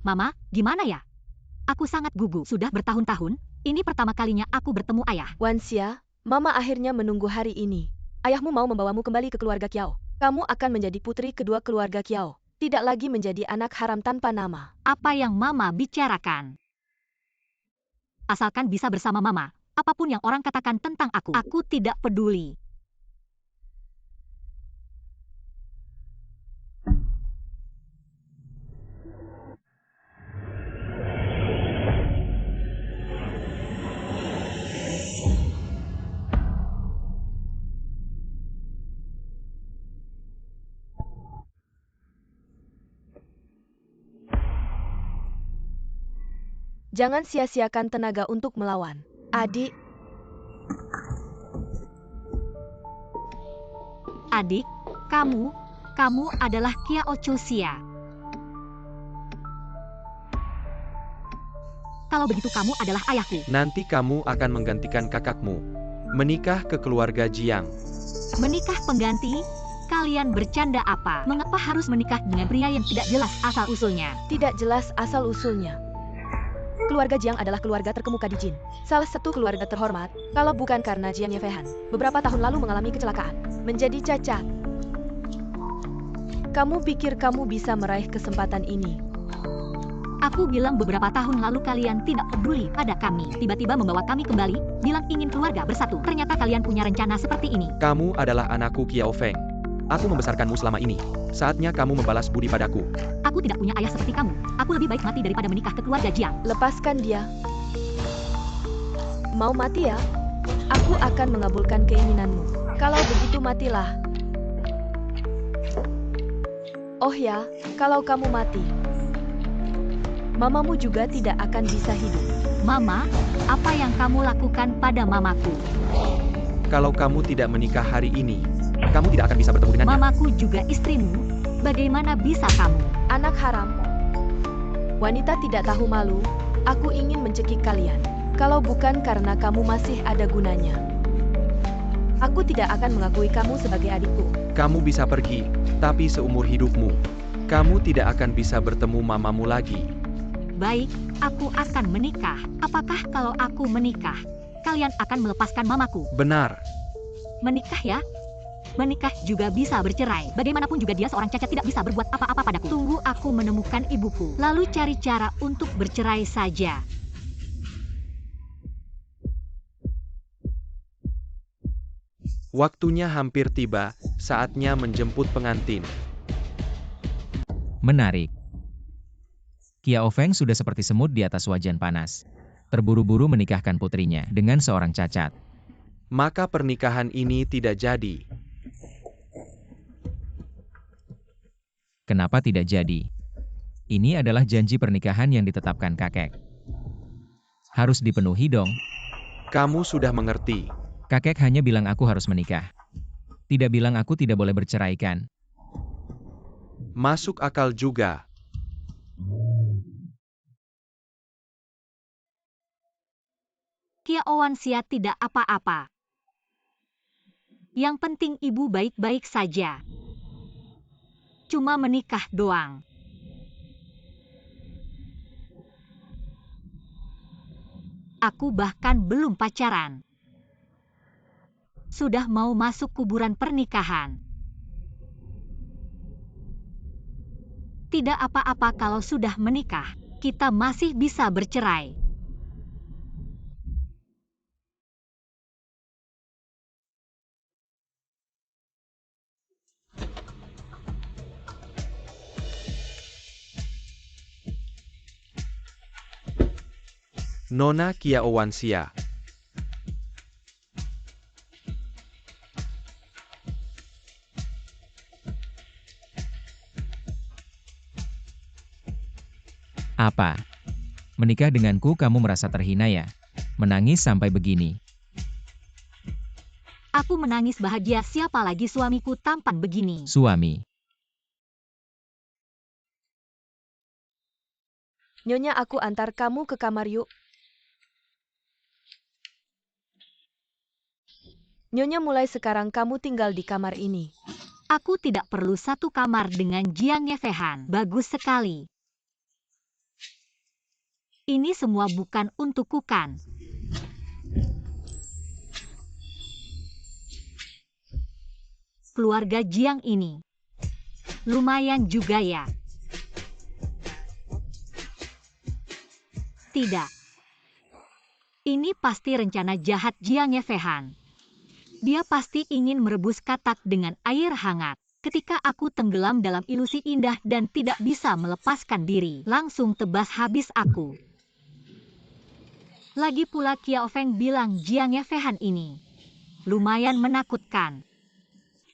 Mama, gimana ya? Aku sangat gugup. Sudah bertahun-tahun, ini pertama kalinya aku bertemu ayah. Wanxia, Mama akhirnya menunggu hari ini. Ayahmu mau membawamu kembali ke keluarga Kiao. Kamu akan menjadi putri kedua keluarga Kiao. Tidak lagi menjadi anak haram tanpa nama. Apa yang Mama bicarakan? Asalkan bisa bersama Mama, apapun yang orang katakan tentang aku tidak peduli. Jangan sia-siakan tenaga untuk melawan. Adik, kamu adalah Kiao Chuxia. Kalau begitu kamu adalah ayahku. Nanti kamu akan menggantikan kakakmu. Menikah ke keluarga Jiang. Menikah pengganti? Kalian bercanda apa? Mengapa harus menikah dengan pria yang tidak jelas asal-usulnya? tidak jelas asal-usulnya. Keluarga Jiang adalah keluarga terkemuka di Jin. Salah satu keluarga terhormat, kalau bukan karena Jiang Yefeihan, beberapa tahun lalu mengalami kecelakaan, menjadi cacat. Kamu pikir kamu bisa meraih kesempatan ini? Aku bilang beberapa tahun lalu kalian tidak peduli pada kami. Tiba-tiba membawa kami kembali, bilang ingin keluarga bersatu. Ternyata kalian punya rencana seperti ini. Kamu adalah anakku Kiao Feng. Aku membesarkanmu selama ini. Saatnya kamu membalas budi padaku. Aku tidak punya ayah seperti kamu. Aku lebih baik mati daripada menikah ke keluarga Jiang. Lepaskan dia. Mau mati ya? Aku akan mengabulkan keinginanmu. Kalau begitu matilah. Oh ya, kalau kamu mati, mamamu juga tidak akan bisa hidup. Mama, apa yang kamu lakukan pada mamaku? Kalau kamu tidak menikah hari ini, kamu tidak akan bisa bertemu dengannya. Mamaku juga istrimu. Bagaimana bisa kamu? Anak haram. Wanita tidak tahu malu. Aku ingin mencekik kalian. Kalau bukan karena kamu masih ada gunanya, aku tidak akan mengakui kamu sebagai adikku. Kamu bisa pergi, tapi seumur hidupmu, kamu tidak akan bisa bertemu mamamu lagi. Baik, aku akan menikah. Apakah kalau aku menikah, kalian akan melepaskan mamaku? Benar. Menikah ya? Menikah juga bisa bercerai. Bagaimanapun juga dia seorang cacat, tidak bisa berbuat apa-apa padaku. Tunggu aku menemukan ibuku, lalu cari cara untuk bercerai saja. Waktunya hampir tiba, saatnya menjemput pengantin. Menarik. Kiao Feng sudah seperti semut di atas wajan panas. Terburu-buru menikahkan putrinya dengan seorang cacat. Maka pernikahan ini tidak jadi. Kenapa tidak jadi? Ini adalah janji pernikahan yang ditetapkan kakek. Harus dipenuhi dong. Kamu sudah mengerti. Kakek hanya bilang aku harus menikah. Tidak bilang aku tidak boleh bercerai kan? Masuk akal juga. Kiao Wanxia tidak apa-apa. Yang penting ibu baik-baik saja. Cuma menikah doang. Aku bahkan belum pacaran. Sudah mau masuk kuburan pernikahan. Tidak apa-apa kalau sudah menikah, kita masih bisa bercerai. Nona Kiao Wanxia. Apa? Menikah denganku kamu merasa terhina ya? Menangis sampai begini. Aku menangis bahagia, siapa lagi suamiku tampan begini. Suami. Nyonya, aku antar kamu ke kamar yuk. Nyonya, mulai sekarang kamu tinggal di kamar ini. Aku tidak perlu satu kamar dengan Jiang Yefeihan. Bagus sekali. Ini semua bukan untukku kan? Keluarga Jiang ini lumayan juga ya. Tidak. Ini pasti rencana jahat Jiang Yefehan. Dia pasti ingin merebus katak dengan air hangat. Ketika aku tenggelam dalam ilusi indah dan tidak bisa melepaskan diri, langsung tebas habis aku. Lagi pula Qiao Feng bilang Jiang Yefehan ini lumayan menakutkan.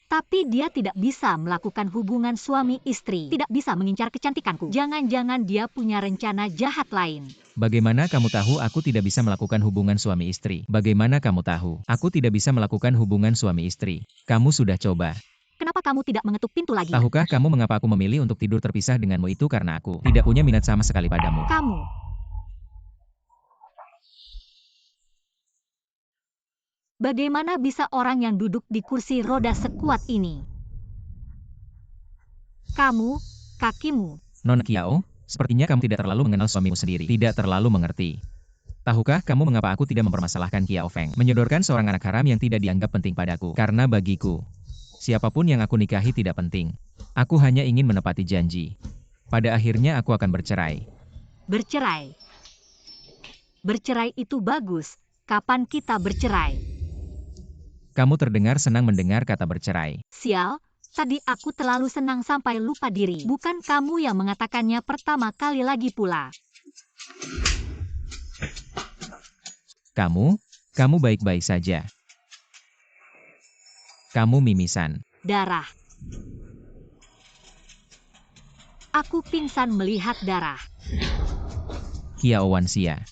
Tapi dia tidak bisa melakukan hubungan suami istri, tidak bisa mengincar kecantikanku. Jangan-jangan dia punya rencana jahat lain. Bagaimana kamu tahu aku tidak bisa melakukan hubungan suami istri? Bagaimana kamu tahu aku tidak bisa melakukan hubungan suami istri? Kamu sudah coba. Kenapa kamu tidak mengetuk pintu lagi? Tahukah kamu mengapa aku memilih untuk tidur terpisah denganmu? Itu karena aku tidak punya minat sama sekali padamu. Kamu. Bagaimana bisa orang yang duduk di kursi roda sekuat ini? Kamu, kakimu. Nona Qiao, sepertinya kamu tidak terlalu mengenal suamimu sendiri. Tidak terlalu mengerti. Tahukah kamu mengapa aku tidak mempermasalahkan Qiao Feng? Menyodorkan seorang anak haram yang tidak dianggap penting padaku. Karena bagiku, siapapun yang aku nikahi tidak penting. Aku hanya ingin menepati janji. Pada akhirnya aku akan bercerai. Bercerai? Bercerai itu bagus. Kapan kita bercerai? Kamu terdengar senang mendengar kata bercerai. Sial, tadi aku terlalu senang sampai lupa diri. Bukan kamu yang mengatakannya pertama kali lagi pula. Kamu baik-baik saja. Kamu mimisan. Darah. Aku pingsan melihat darah. Qiao Wanxia.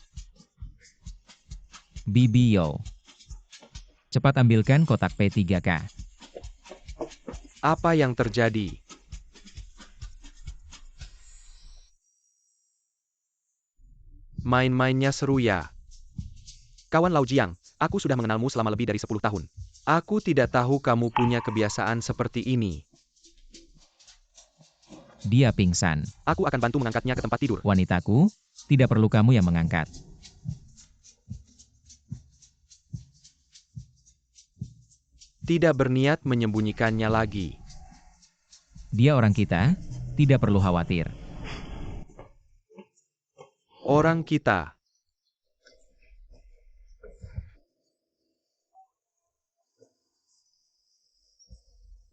Bibi Yo. Cepat ambilkan kotak P3K. Apa yang terjadi? Main-mainnya seru ya. Kawan Lau Jiang, aku sudah mengenalmu selama lebih dari 10 tahun. Aku tidak tahu kamu punya kebiasaan seperti ini. Dia pingsan. Aku akan bantu mengangkatnya ke tempat tidur. Wanitaku, tidak perlu kamu yang mengangkat. Tidak berniat menyembunyikannya lagi. Dia orang kita, tidak perlu khawatir. Orang kita.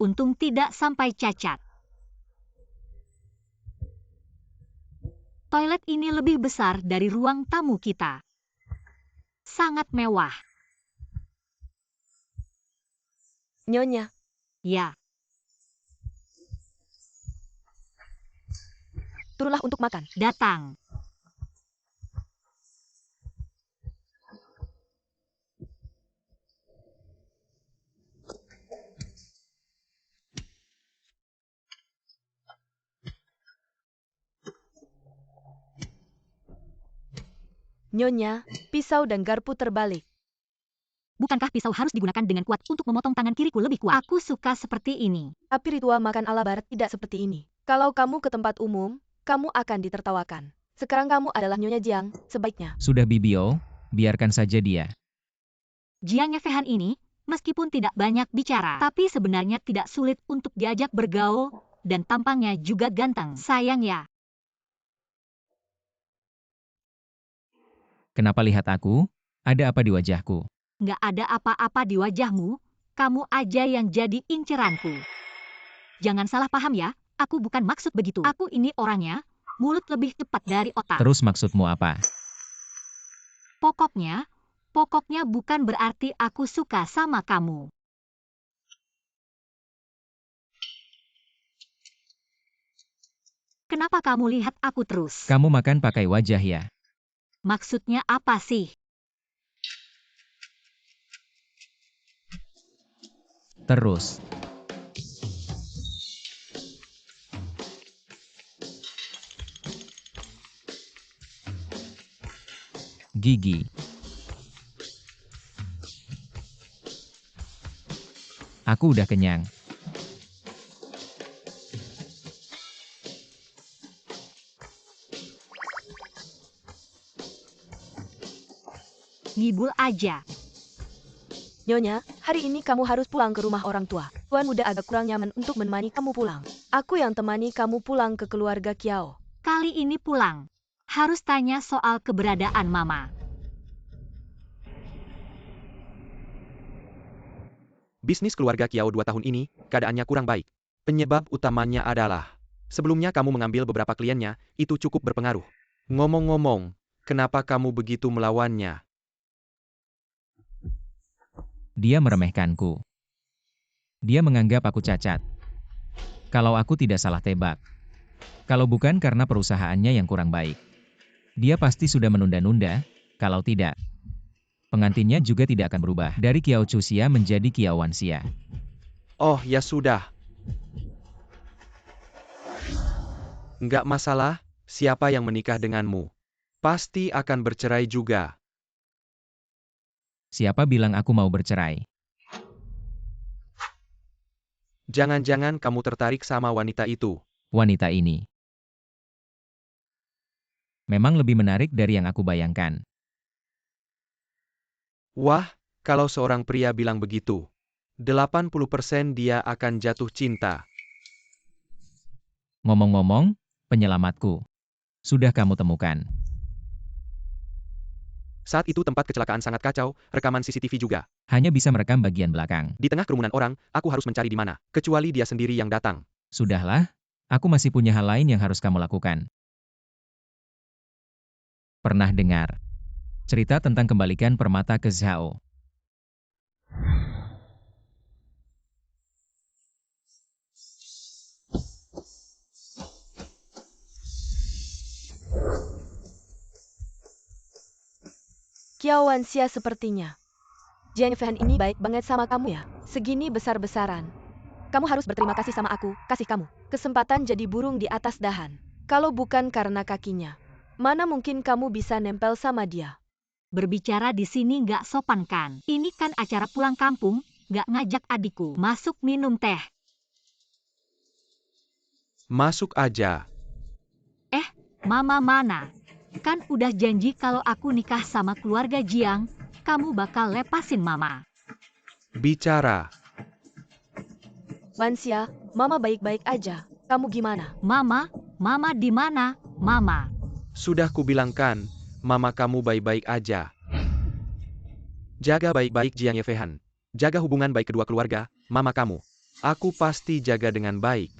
Untung tidak sampai cacat. Toilet ini lebih besar dari ruang tamu kita. Sangat mewah. Nyonya, Ya, turunlah untuk makan. datang. Nyonya, pisau dan garpu terbalik. Bukankah pisau harus digunakan dengan kuat untuk memotong tangan kiriku lebih kuat? Aku suka seperti ini. Tapi ritual makan ala barat tidak seperti ini. Kalau kamu ke tempat umum, kamu akan ditertawakan. Sekarang kamu adalah Nyonya Jiang, sebaiknya. Sudah Bibi Yo, biarkan saja dia. Jiang Yefehan ini, meskipun tidak banyak bicara, tapi sebenarnya tidak sulit untuk diajak bergaul, dan tampangnya juga ganteng. Sayang ya. Kenapa lihat aku? Ada apa di wajahku? Nggak ada apa-apa di wajahmu, kamu aja yang jadi inceranku. Jangan salah paham ya, aku bukan maksud begitu. Aku ini orangnya, mulut lebih cepat dari otak. Terus maksudmu apa? Pokoknya bukan berarti aku suka sama kamu. Kenapa kamu lihat aku terus? Kamu makan pakai wajah ya? Maksudnya apa sih? Terus. Gigi. Aku udah kenyang. ngibul aja. Nyonya, hari ini kamu harus pulang ke rumah orang tua. Tuan muda agak kurang nyaman untuk menemani kamu pulang. Aku yang temani kamu pulang ke keluarga Kiao. Kali ini pulang. Harus tanya soal keberadaan Mama. Bisnis keluarga Kiao 2 tahun ini, keadaannya kurang baik. Penyebab utamanya adalah, sebelumnya kamu mengambil beberapa kliennya, itu cukup berpengaruh. Ngomong-ngomong, kenapa kamu begitu melawannya? Dia meremehkanku. Dia menganggap aku cacat. Kalau aku tidak salah tebak. Kalau bukan karena perusahaannya yang kurang baik. Dia pasti sudah menunda-nunda, kalau tidak. Pengantinnya juga tidak akan berubah dari Kiao Chuxia menjadi Kiao Wanxia. Oh, ya sudah. Nggak masalah, siapa yang menikah denganmu? Pasti akan bercerai juga. Siapa bilang aku mau bercerai? Jangan-jangan kamu tertarik sama wanita itu. Wanita ini memang lebih menarik dari yang aku bayangkan. Wah, kalau seorang pria bilang begitu, 80% dia akan jatuh cinta. Ngomong-ngomong, penyelamatku. Sudah kamu temukan. Saat itu tempat kecelakaan sangat kacau, rekaman CCTV juga. Hanya bisa merekam bagian belakang. Di tengah kerumunan orang, aku harus mencari di mana, kecuali dia sendiri yang datang. Sudahlah, aku masih punya hal lain yang harus kamu lakukan. Pernah dengar cerita tentang kembalikan permata ke Zhao? Kiao Wanxia sepertinya. Jiang Fehan ini baik banget sama kamu ya. Segini besar-besaran. Kamu harus berterima kasih sama aku, kasih kamu kesempatan jadi burung di atas dahan. Kalau bukan karena kakinya, mana mungkin kamu bisa nempel sama dia? Berbicara di sini nggak sopan kan? Ini kan acara pulang kampung, nggak ngajak adikku masuk minum teh. Masuk aja. Mama mana? Kan udah janji kalau aku nikah sama keluarga Jiang, kamu bakal lepasin Mama. Bicara. Wanxia, Mama baik-baik aja. Kamu gimana? Mama di mana? Mama. Sudah kubilangkan, mama kamu baik-baik aja. Jaga baik-baik Jiang Yefehan. Jaga hubungan baik kedua keluarga, mama kamu. Aku pasti jaga dengan baik.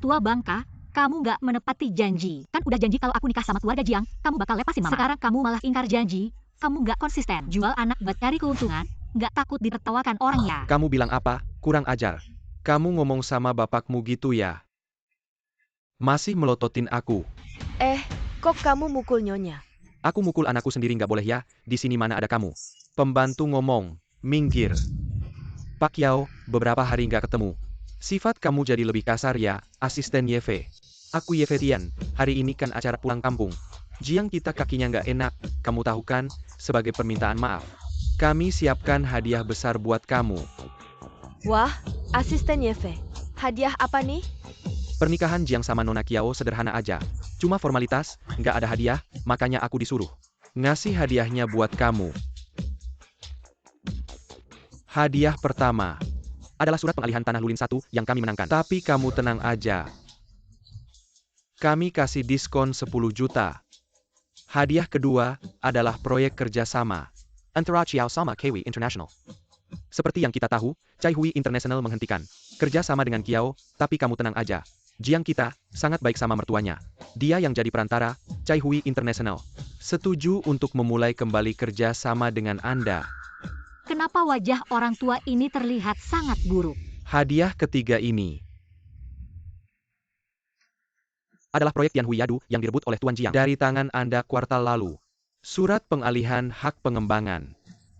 Tua bangka, kamu nggak menepati janji. Kan udah janji kalau aku nikah sama keluarga Jiang, kamu bakal lepasin Mama. Sekarang kamu malah ingkar janji. Kamu nggak konsisten. Jual anak buat cari keuntungan, nggak takut ditertawakan orang ya. Kamu bilang apa? Kurang ajar. Kamu ngomong sama bapakmu gitu ya? Masih melototin aku. Kok kamu mukul nyonya? Aku mukul anakku sendiri nggak boleh ya? Di sini mana ada kamu? Pembantu ngomong, minggir. Pak Yao, beberapa hari nggak ketemu. Sifat kamu jadi lebih kasar ya, asisten Yefe. Aku Yefe Tian, hari ini kan acara pulang kampung. Jiang kita kakinya nggak enak, kamu tahu kan? Sebagai permintaan maaf, kami siapkan hadiah besar buat kamu. Wah, asisten Yefe. Hadiah apa nih? Pernikahan Jiang sama Nona Kiao sederhana aja. Cuma formalitas, nggak ada hadiah, makanya aku disuruh ngasih hadiahnya buat kamu. Hadiah pertama adalah surat pengalihan tanah Lulin 1 yang kami menangkan. Tapi kamu tenang aja. Kami kasih diskon 10 juta. Hadiah kedua adalah proyek kerjasama antara Chiao sama Kiwi International. Seperti yang kita tahu, Chaihui International menghentikan kerja sama dengan Kiao, tapi kamu tenang aja. Jiang kita sangat baik sama mertuanya. Dia yang jadi perantara, Chaihui International setuju untuk memulai kembali kerja sama dengan Anda. Kenapa wajah orang tua ini terlihat sangat buruk? Hadiah ketiga ini adalah proyek Tianhui Yadu yang direbut oleh Tuan Jiang dari tangan Anda kuartal lalu. Surat pengalihan hak pengembangan.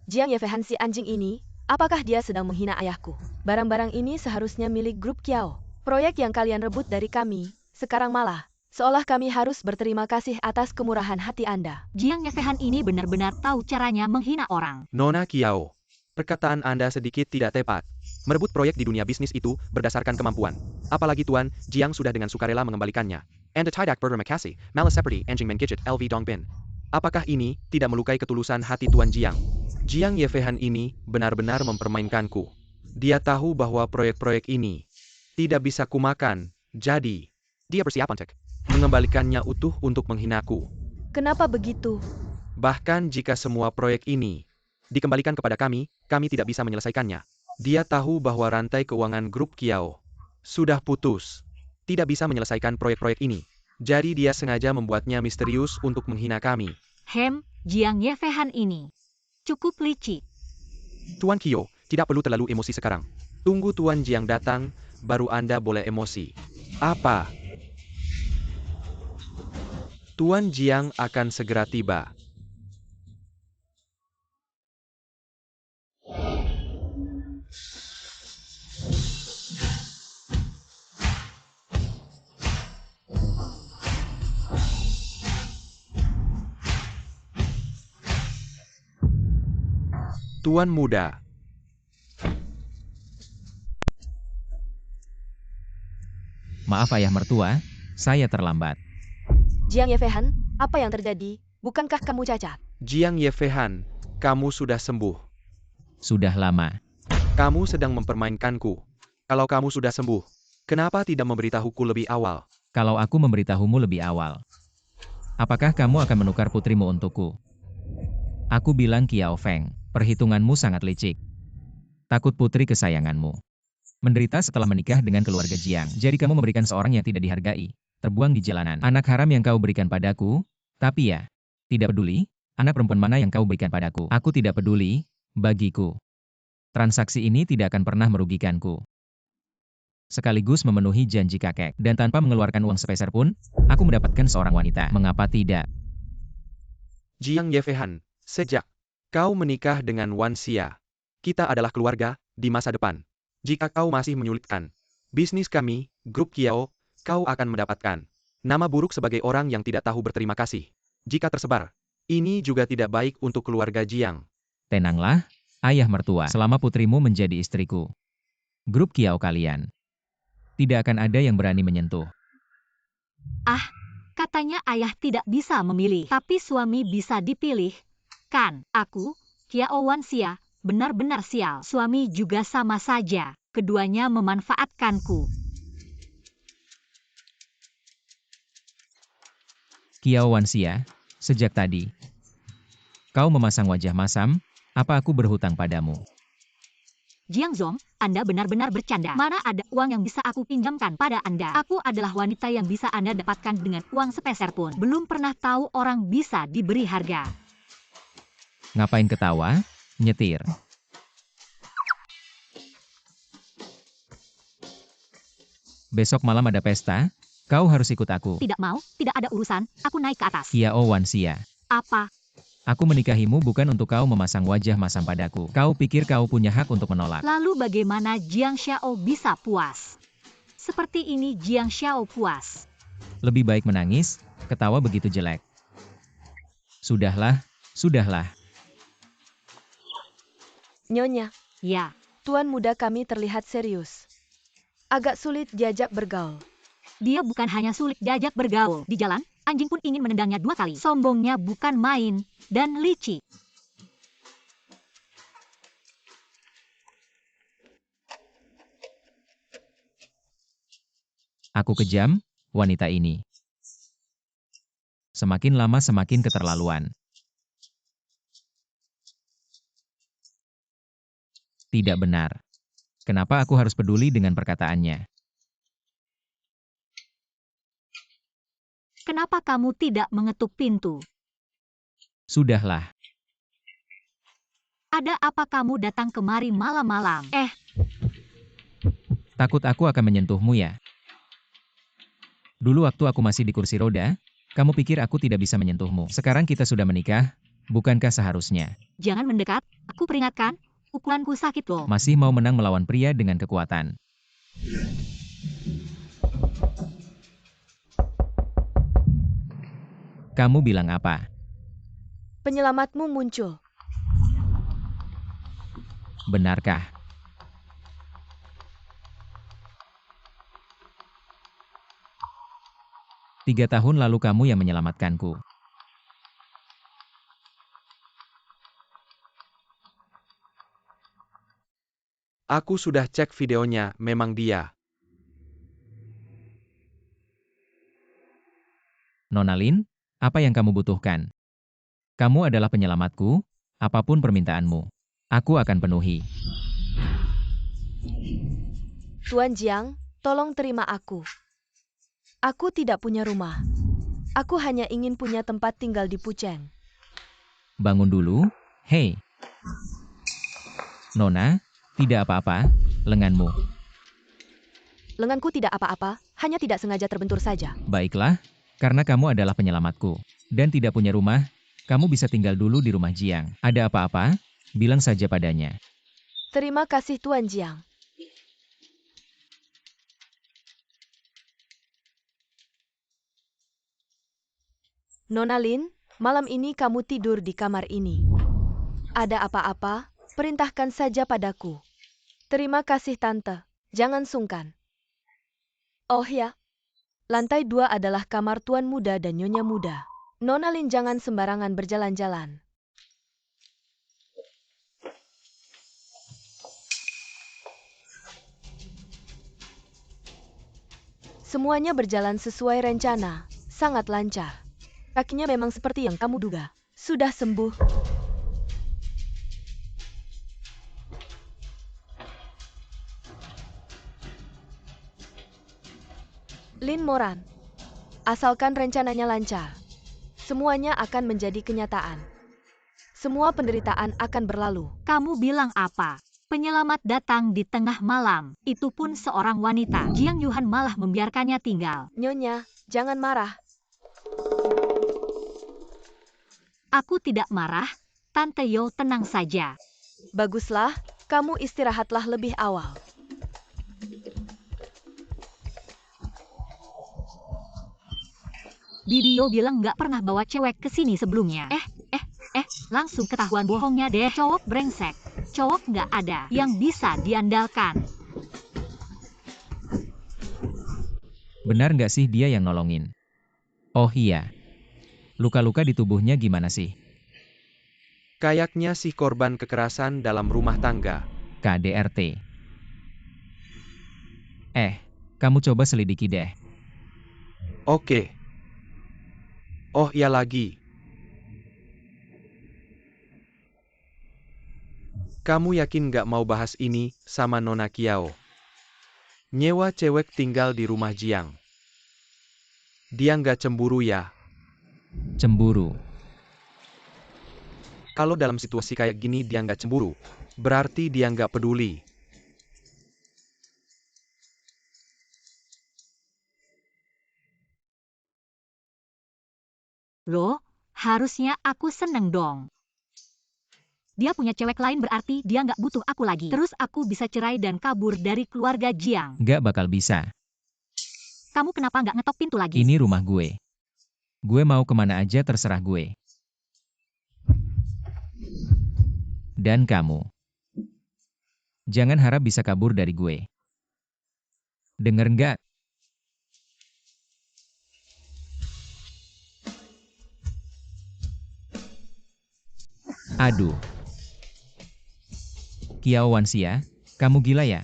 Jiang Yefehan si anjing ini, apakah dia sedang menghina ayahku? Barang-barang ini seharusnya milik grup Kiao. Proyek yang kalian rebut dari kami, sekarang malah seolah kami harus berterima kasih atas kemurahan hati Anda. Jiang Yefehan ini benar-benar tahu caranya menghina orang. Nona Kiao, perkataan Anda sedikit tidak tepat. Merebut proyek di dunia bisnis itu berdasarkan kemampuan. Apalagi Tuan Jiang sudah dengan sukarela mengembalikannya. Anda tidak berterima kasih, malah seperti anjing menggigit LV Dongbin. Apakah ini tidak melukai ketulusan hati Tuan Jiang? Jiang Yefehan ini benar-benar mempermainkanku. Dia tahu bahwa proyek-proyek ini tidak bisa kumakan, jadi dia bersiap untuk mengembalikannya utuh untuk menghinaku. Kenapa begitu? Bahkan jika semua proyek ini dikembalikan kepada kami tidak bisa menyelesaikannya. Dia tahu bahwa rantai keuangan grup Kiao sudah putus, tidak bisa menyelesaikan proyek-proyek ini. Jadi dia sengaja membuatnya misterius untuk menghina kami. Jiang Yefehan ini cukup licik. Tuan Kio, tidak perlu terlalu emosi sekarang. Tunggu Tuan Jiang datang, baru Anda boleh emosi. Apa? Tuan Jiang akan segera tiba. Tuan muda. Maaf ayah mertua, saya terlambat. Jiang Yefehan, apa yang terjadi? Bukankah kamu cacat? Jiang Yefehan, kamu sudah sembuh. Sudah lama. Kamu sedang mempermainkanku. Kalau kamu sudah sembuh, kenapa tidak memberitahuku lebih awal? Kalau aku memberitahumu lebih awal, apakah kamu akan menukar putrimu untukku? Aku bilang Kiao Feng, perhitunganmu sangat licik. Takut putri kesayanganmu menderita setelah menikah dengan keluarga Jiang. Jadi kamu memberikan seorang yang tidak dihargai, terbuang di jalanan. Anak haram yang kau berikan padaku, tapi ya, tidak peduli, anak perempuan mana yang kau berikan padaku. Aku tidak peduli, bagiku. Transaksi ini tidak akan pernah merugikanku. Sekaligus memenuhi janji kakek. Dan tanpa mengeluarkan uang sepeser pun, aku mendapatkan seorang wanita. Mengapa tidak? Jiang Yefehan, sejak kau menikah dengan Wan Xia, kita adalah keluarga di masa depan. Jika kau masih menyulitkan bisnis kami, grup Kiao, kau akan mendapatkan nama buruk sebagai orang yang tidak tahu berterima kasih. Jika tersebar, ini juga tidak baik untuk keluarga Jiang. Tenanglah, ayah mertua. Selama putrimu menjadi istriku, grup Kiao kalian tidak akan ada yang berani menyentuh. Katanya ayah tidak bisa memilih, tapi suami bisa dipilih. Kan, aku, Kiao Wan Xia, benar-benar sial. Suami juga sama saja. Keduanya memanfaatkanku. Kiao Wan Xia, sejak tadi kau memasang wajah masam, apa aku berhutang padamu? Jiang Zong, Anda benar-benar bercanda. Mana ada uang yang bisa aku pinjamkan pada Anda? Aku adalah wanita yang bisa Anda dapatkan dengan uang sepeser pun. Belum pernah tahu orang bisa diberi harga. Ngapain ketawa? Nyetir. Besok malam ada pesta, kau harus ikut aku. Tidak mau, tidak ada urusan. Aku naik ke atas. Kiao Wan Xia. Apa? Aku menikahimu bukan untuk kau memasang wajah masam padaku. Kau pikir kau punya hak untuk menolak? Lalu bagaimana Jiang Xiao bisa puas? Seperti ini Jiang Xiao puas. Lebih baik menangis, ketawa begitu jelek. Sudahlah, sudahlah. Nyonya, Ya, tuan muda kami terlihat serius. Agak sulit diajak bergaul. dia bukan hanya sulit diajak bergaul. Di jalan, anjing pun ingin menendangnya 2 kali. Sombongnya bukan main, dan licik. Aku kejam, wanita ini. Semakin lama semakin keterlaluan. Tidak benar. Kenapa aku harus peduli dengan perkataannya? Kenapa kamu tidak mengetuk pintu? Sudahlah. Ada apa kamu datang kemari malam-malam? Takut aku akan menyentuhmu ya? Dulu waktu aku masih di kursi roda, kamu pikir aku tidak bisa menyentuhmu. Sekarang kita sudah menikah, bukankah seharusnya? Jangan mendekat, aku peringatkan. Pukulanku sakit loh. Masih mau menang melawan pria dengan kekuatan. Kamu bilang apa? Penyelamatmu muncul. Benarkah? Tiga tahun lalu kamu yang menyelamatkanku. Aku sudah cek videonya, memang dia. Nona Lin, apa yang kamu butuhkan? Kamu adalah penyelamatku, apapun permintaanmu. Aku akan penuhi. Tuan Jiang, tolong terima aku. Aku tidak punya rumah. Aku hanya ingin punya tempat tinggal di Pucheng. Bangun dulu, hei. Nona, tidak apa-apa, lenganmu. Lenganku tidak apa-apa, hanya tidak sengaja terbentur saja. Baiklah, karena kamu adalah penyelamatku, dan tidak punya rumah, kamu bisa tinggal dulu di rumah Jiang. Ada apa-apa, bilang saja padanya. Terima kasih Tuan Jiang. Nona Lin, malam ini kamu tidur di kamar ini. Ada apa-apa, perintahkan saja padaku. Terima kasih Tante, jangan sungkan. Oh ya, lantai 2 adalah kamar Tuan Muda dan Nyonya Muda. Nona Lin jangan sembarangan berjalan-jalan. Semuanya berjalan sesuai rencana, sangat lancar. Kakinya memang seperti yang kamu duga. Sudah sembuh. Lin Moran. Asalkan rencananya lancar, semuanya akan menjadi kenyataan. Semua penderitaan akan berlalu. Kamu bilang apa? Penyelamat datang di tengah malam, itu pun seorang wanita. Jiang Yuhan malah membiarkannya tinggal. Nyonya, jangan marah. Aku tidak marah, Tante Yo tenang saja. Baguslah, kamu istirahatlah lebih awal. Bidio bilang nggak pernah bawa cewek ke sini sebelumnya. Langsung ketahuan bohongnya deh. Cowok brengsek. Cowok nggak ada yang bisa diandalkan. Benar nggak sih dia yang nolongin? Oh iya. Luka-luka di tubuhnya gimana sih? Kayaknya si korban kekerasan dalam rumah tangga. KDRT. Kamu coba selidiki deh. Oke. Oh iya lagi. Kamu yakin nggak mau bahas ini sama Nona Kiao? Nyewa cewek tinggal di rumah Jiang. Dia nggak cemburu ya? Cemburu. Kalau dalam situasi kayak gini dia nggak cemburu, berarti dia nggak peduli. Loh, harusnya aku seneng dong. Dia punya cewek lain berarti dia nggak butuh aku lagi. Terus aku bisa cerai dan kabur dari keluarga Jiang. Nggak bakal bisa. Kamu kenapa nggak ngetok pintu lagi? Ini rumah gue. Gue mau kemana aja terserah gue. Dan kamu. Jangan harap bisa kabur dari gue. Denger nggak? Aduh. Kiao Wanxia, kamu gila ya?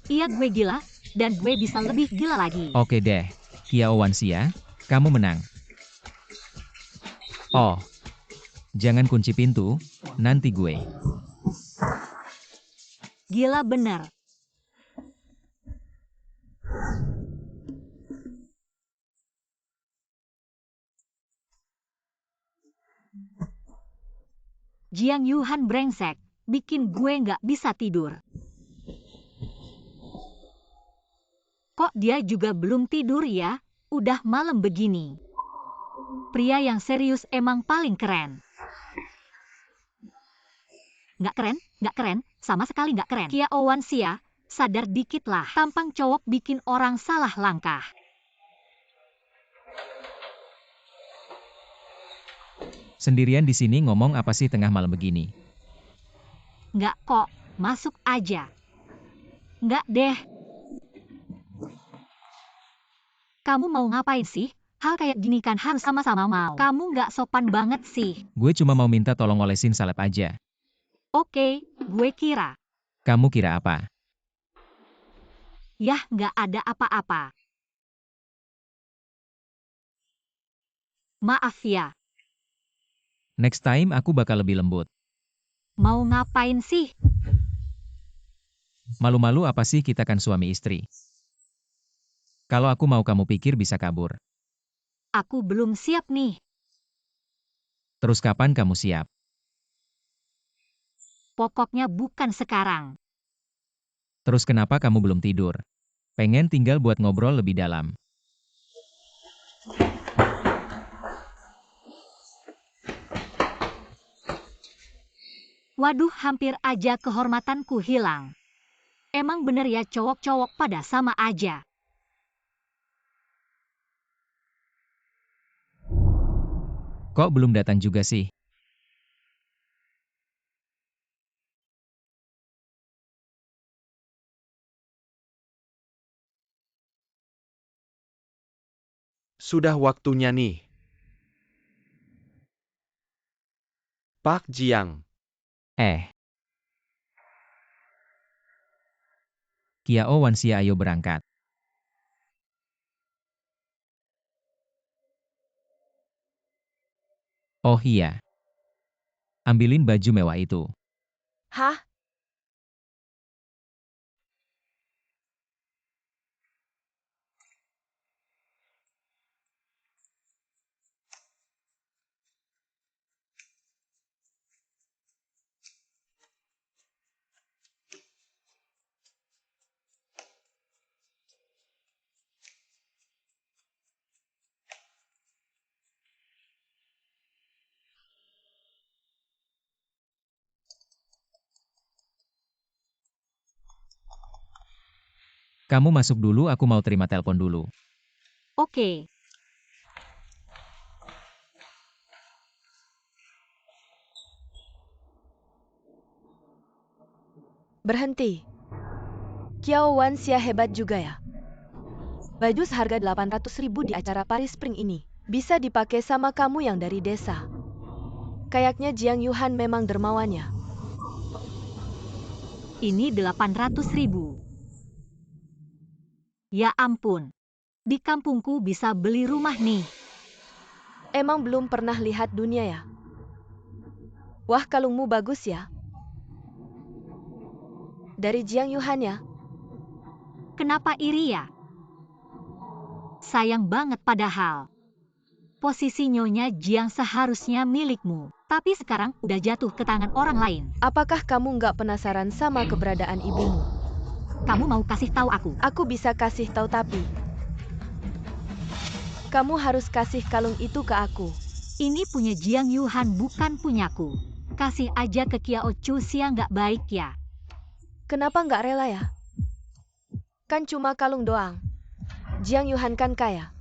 Iya gue gila, dan gue bisa lebih gila lagi. Oke deh, Kiao Wanxia, kamu menang. Oh, jangan kunci pintu, nanti gue. Gila bener. Jiang Yuhan brengsek, bikin gue nggak bisa tidur. Kok dia juga belum tidur ya? Udah malam begini. Pria yang serius emang paling keren. Nggak keren, nggak keren, sama sekali nggak keren. Kiao Wanxia, sadar dikit lah. Tampang cowok bikin orang salah langkah. Sendirian di sini ngomong apa sih tengah malam begini? Nggak kok, masuk aja. Nggak deh. Kamu mau ngapain sih? Hal kayak gini kan harus sama-sama mau. Kamu nggak sopan banget sih. Gue cuma mau minta tolong olesin salep aja. Oke, gue kira Kamu kira apa? Yah, nggak ada apa-apa. Maaf ya, Next time aku bakal lebih lembut. mau ngapain sih? Malu-malu apa sih kita kan suami istri? Kalau aku mau kamu pikir bisa kabur. Aku belum siap nih. Terus kapan kamu siap? Pokoknya bukan sekarang. Terus kenapa kamu belum tidur? Pengen tinggal buat ngobrol lebih dalam. Waduh, hampir aja kehormatanku hilang. Emang bener ya cowok-cowok pada sama aja. Kok belum datang juga sih? Sudah waktunya nih. Pak Jiang, Kiao Wansia ayo berangkat. Oh iya. Ambilin baju mewah itu. Hah? Kamu masuk dulu, aku mau terima telepon dulu. Oke, Berhenti. Kiao Wanxia hebat juga ya. Baju seharga 800.000 di acara Paris Spring ini bisa dipakai sama kamu yang dari desa. Kayaknya Jiang Yuhan memang dermawan ya. ini 800.000. Ya ampun, di kampungku bisa beli rumah nih. Emang belum pernah lihat dunia ya? Wah, kalungmu bagus ya. Dari Jiang Yuhan ya? Kenapa iri ya? Sayang banget padahal. Posisi Nyonya Jiang seharusnya milikmu, tapi sekarang udah jatuh ke tangan orang lain. Apakah kamu nggak penasaran sama keberadaan ibumu? Kamu mau kasih tahu aku? Aku bisa kasih tahu tapi kamu harus kasih kalung itu ke aku. Ini punya Jiang Yuhan, bukan punyaku. Kasih aja ke Kiao Chuxia, nggak baik ya? Kenapa nggak rela ya? Kan cuma kalung doang. Jiang Yuhan kan kaya.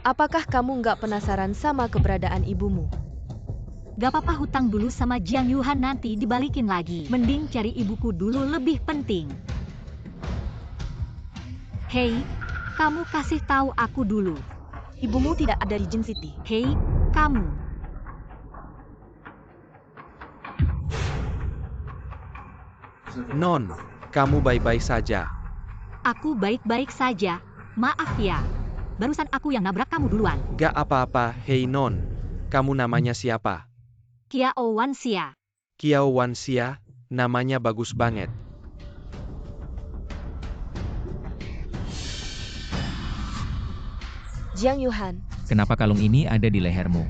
Apakah kamu nggak penasaran sama keberadaan ibumu? Gak apa-apa, hutang dulu sama Jiang Yuhan, nanti dibalikin lagi. Mending cari ibuku dulu, lebih penting. Hei, kamu kasih tahu aku dulu. Ibumu tidak ada di Jin City. Hei, kamu. Non, kamu baik-baik saja. Aku baik-baik saja. Maaf ya. Barusan aku yang nabrak kamu duluan. Gak apa-apa, hei Non. Kamu namanya siapa? Kiao Wanxia. Kiao Wanxia, namanya bagus banget. Jiang Yuhan, Kenapa kalung ini ada di lehermu?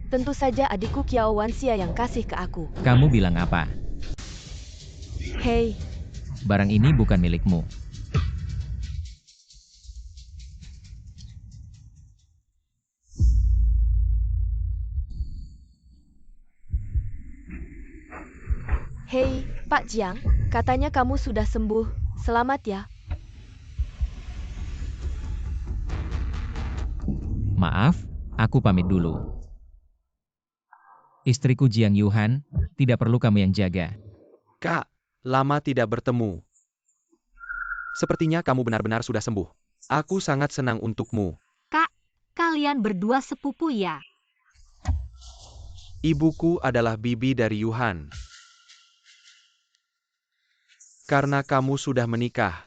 tentu saja adikku Kiao Wanxia yang kasih ke aku. Kamu bilang apa? Hei, Barang ini bukan milikmu. hei, Pak Jiang, katanya kamu sudah sembuh. Selamat ya. Maaf, aku pamit dulu. Istriku Jiang Yuhan, tidak perlu kamu yang jaga. Kak, lama tidak bertemu. Sepertinya kamu benar-benar sudah sembuh. Aku sangat senang untukmu. Kak, kalian berdua sepupu ya? Ibuku adalah bibi dari Yuhan. Karena kamu sudah menikah.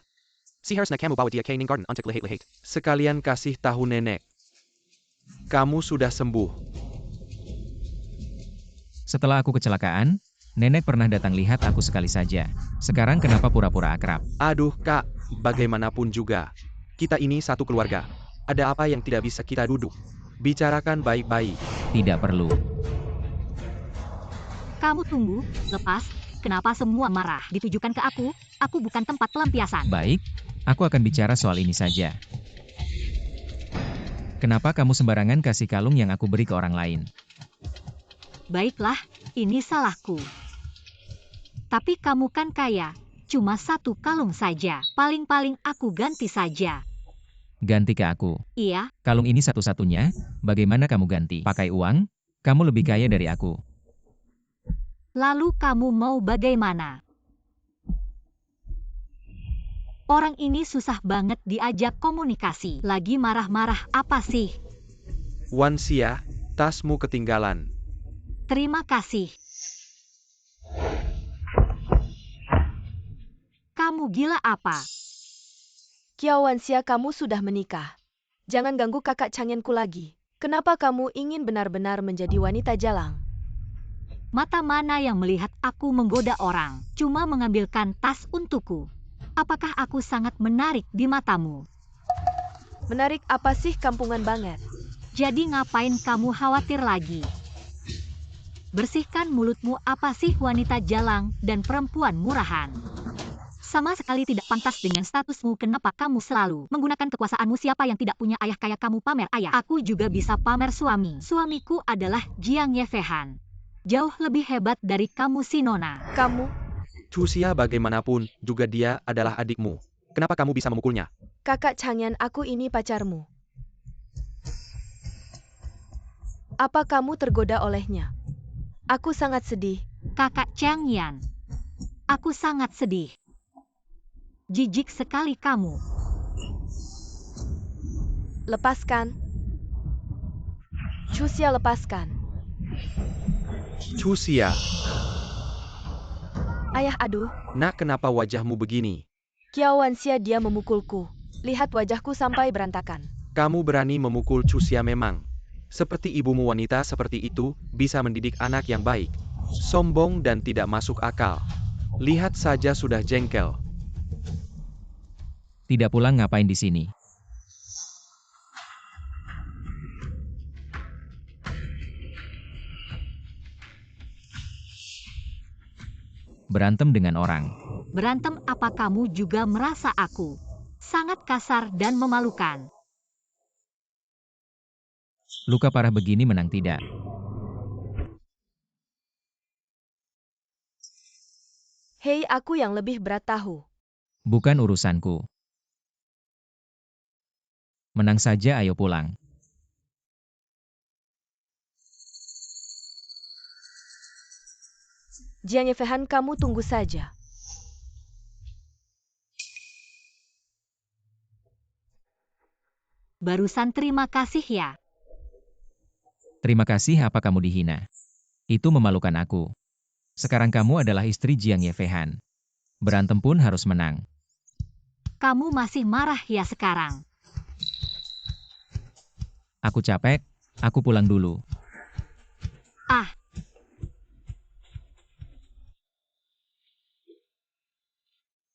Si harus na kamu bawa dia ke Ning Garden untuk lihat-lihat. Sekalian kasih tahu nenek. Kamu sudah sembuh. Setelah aku kecelakaan, nenek pernah datang lihat aku sekali saja. Sekarang kenapa pura-pura akrab? Aduh kak, bagaimanapun juga. Kita ini satu keluarga. Ada apa yang tidak bisa kita duduk? Bicarakan baik-baik. Tidak perlu. Kamu tunggu, lepas. Kenapa semua marah ditujukan ke aku? Aku bukan tempat pelampiasan. Baik, aku akan bicara soal ini saja. Kenapa kamu sembarangan kasih kalung yang aku beri ke orang lain? Baiklah, ini salahku. Tapi kamu kan kaya, cuma satu kalung saja. Paling-paling aku ganti saja. Ganti ke aku. Iya, Kalung ini satu-satunya, bagaimana kamu ganti? Pakai uang? Kamu lebih kaya dari aku. lalu kamu mau bagaimana? Orang ini susah banget diajak komunikasi. Lagi marah-marah apa sih? Wansia, tasmu ketinggalan. Terima kasih. Kamu gila apa? Kiao Wanxia, kamu sudah menikah. Jangan ganggu kakak Changyenku lagi. Kenapa kamu ingin benar-benar menjadi wanita jalang? Mata mana yang melihat aku menggoda orang, cuma mengambilkan tas untukku? Apakah aku sangat menarik di matamu? Menarik apa sih, kampungan banget? Jadi ngapain kamu khawatir lagi? Bersihkan mulutmu, apa sih wanita jalang dan perempuan murahan? Sama sekali tidak pantas dengan statusmu. Kenapa kamu selalu menggunakan kekuasaanmu? Siapa yang tidak punya ayah kayak kamu pamer ayah? Aku juga bisa pamer suami. Suamiku adalah Jiang Yefehan. Jauh lebih hebat dari kamu si Nona. Kamu, Chuxia bagaimanapun, juga dia adalah adikmu. Kenapa kamu bisa memukulnya? kakak Changyen, aku ini pacarmu. Apa kamu tergoda olehnya? Aku sangat sedih. Kakak Chang Yan. Aku sangat sedih. Jijik sekali kamu. Lepaskan. Chuxia, lepaskan. Chuxia, Ayah, aduh. nak kenapa wajahmu begini? Kiao Wanxia, dia memukulku. Lihat wajahku sampai berantakan. Kamu berani memukul Chuxia memang. Seperti ibumu wanita seperti itu, bisa mendidik anak yang baik. Sombong dan tidak masuk akal. Lihat saja sudah jengkel. Tidak pulang ngapain di sini? Berantem dengan orang. Berantem apa kamu juga merasa aku sangat kasar dan memalukan? Luka parah begini menang tidak? Hei, aku yang lebih berat tahu. Bukan urusanku. Menang saja, ayo pulang. Jiang Yefehan, kamu tunggu saja. Barusan terima kasih ya. Terima kasih, apa kamu dihina? Itu memalukan aku. Sekarang kamu adalah istri Jiang Yefehan. Berantem pun harus menang. Kamu masih marah ya sekarang? Aku capek, aku pulang dulu. Ah,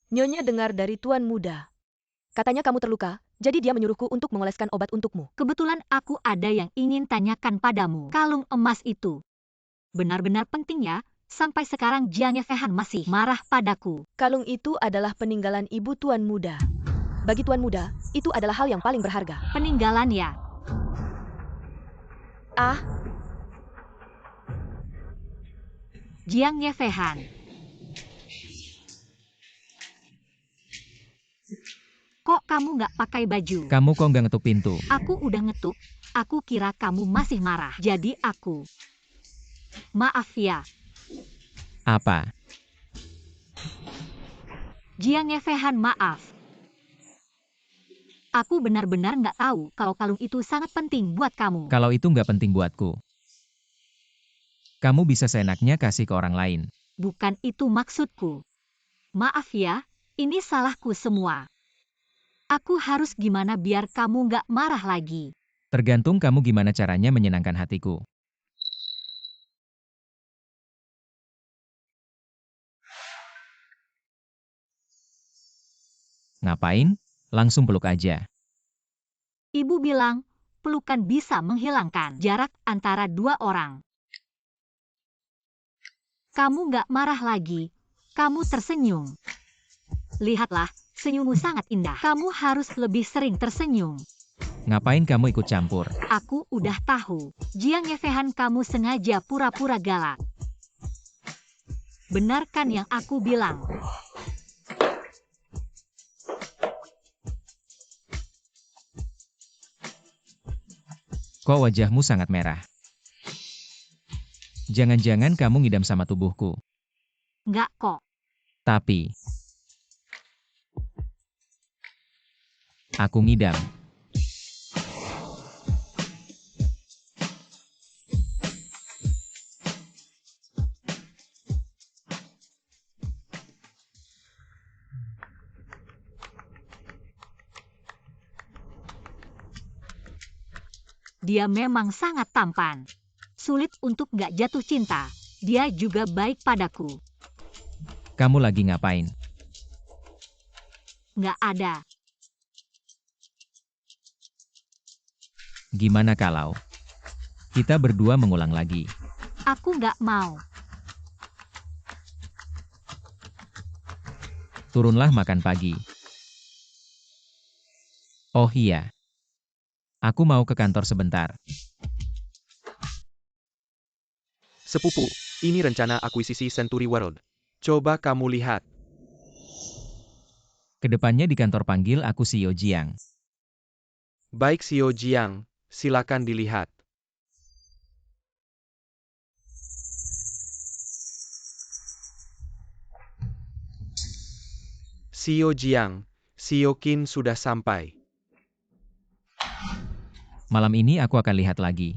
Nyonya dengar dari Tuan Muda. Katanya kamu terluka, jadi dia menyuruhku untuk mengoleskan obat untukmu. kebetulan aku ada yang ingin tanyakan padamu. Kalung emas itu benar-benar penting ya? Sampai sekarang Jiang Yefehan masih marah padaku. Kalung itu adalah peninggalan ibu Tuan Muda. Bagi Tuan Muda, itu adalah hal yang paling berharga. Peninggalan ya? Ah, Jiang Yefehan. Kok kamu nggak pakai baju? Kamu kok nggak ngetuk pintu? Aku udah ngetuk. Aku kira kamu masih marah. Jadi aku... Maaf ya. Apa? Jiang Yefehan, maaf. Aku benar-benar nggak tahu kalau kalung itu sangat penting buat kamu. Kalau itu nggak penting buatku. Kamu bisa seenaknya kasih ke orang lain. Bukan itu maksudku. Maaf ya, ini salahku semua. Aku harus gimana biar kamu nggak marah lagi? Tergantung kamu gimana caranya menyenangkan hatiku. Ngapain? Langsung peluk aja. Ibu bilang, pelukan bisa menghilangkan jarak antara dua orang. Kamu nggak marah lagi. Kamu tersenyum. Lihatlah, senyummu sangat indah. Kamu harus lebih sering tersenyum. Ngapain kamu ikut campur? Aku udah tahu. Jiang Yefehan, kamu sengaja pura-pura galak. Benar kan yang aku bilang? Kok wajahmu sangat merah? Jangan-jangan kamu ngidam sama tubuhku. Nggak kok. Tapi aku ngidam. Dia memang sangat tampan. Sulit untuk nggak jatuh cinta. Dia juga baik padaku. Kamu lagi ngapain? Nggak ada. Gimana kalau kita berdua mengulang lagi? Aku nggak mau. Turunlah makan pagi. Oh iya. Aku mau ke kantor sebentar. Sepupu, ini rencana akuisisi Century World. Coba kamu lihat. Kedepannya di kantor panggil aku CEO Jiang. Baik Xiao Jiang, silakan dilihat. Xiao Jiang, Xiao Qin sudah sampai. Malam ini aku akan lihat lagi.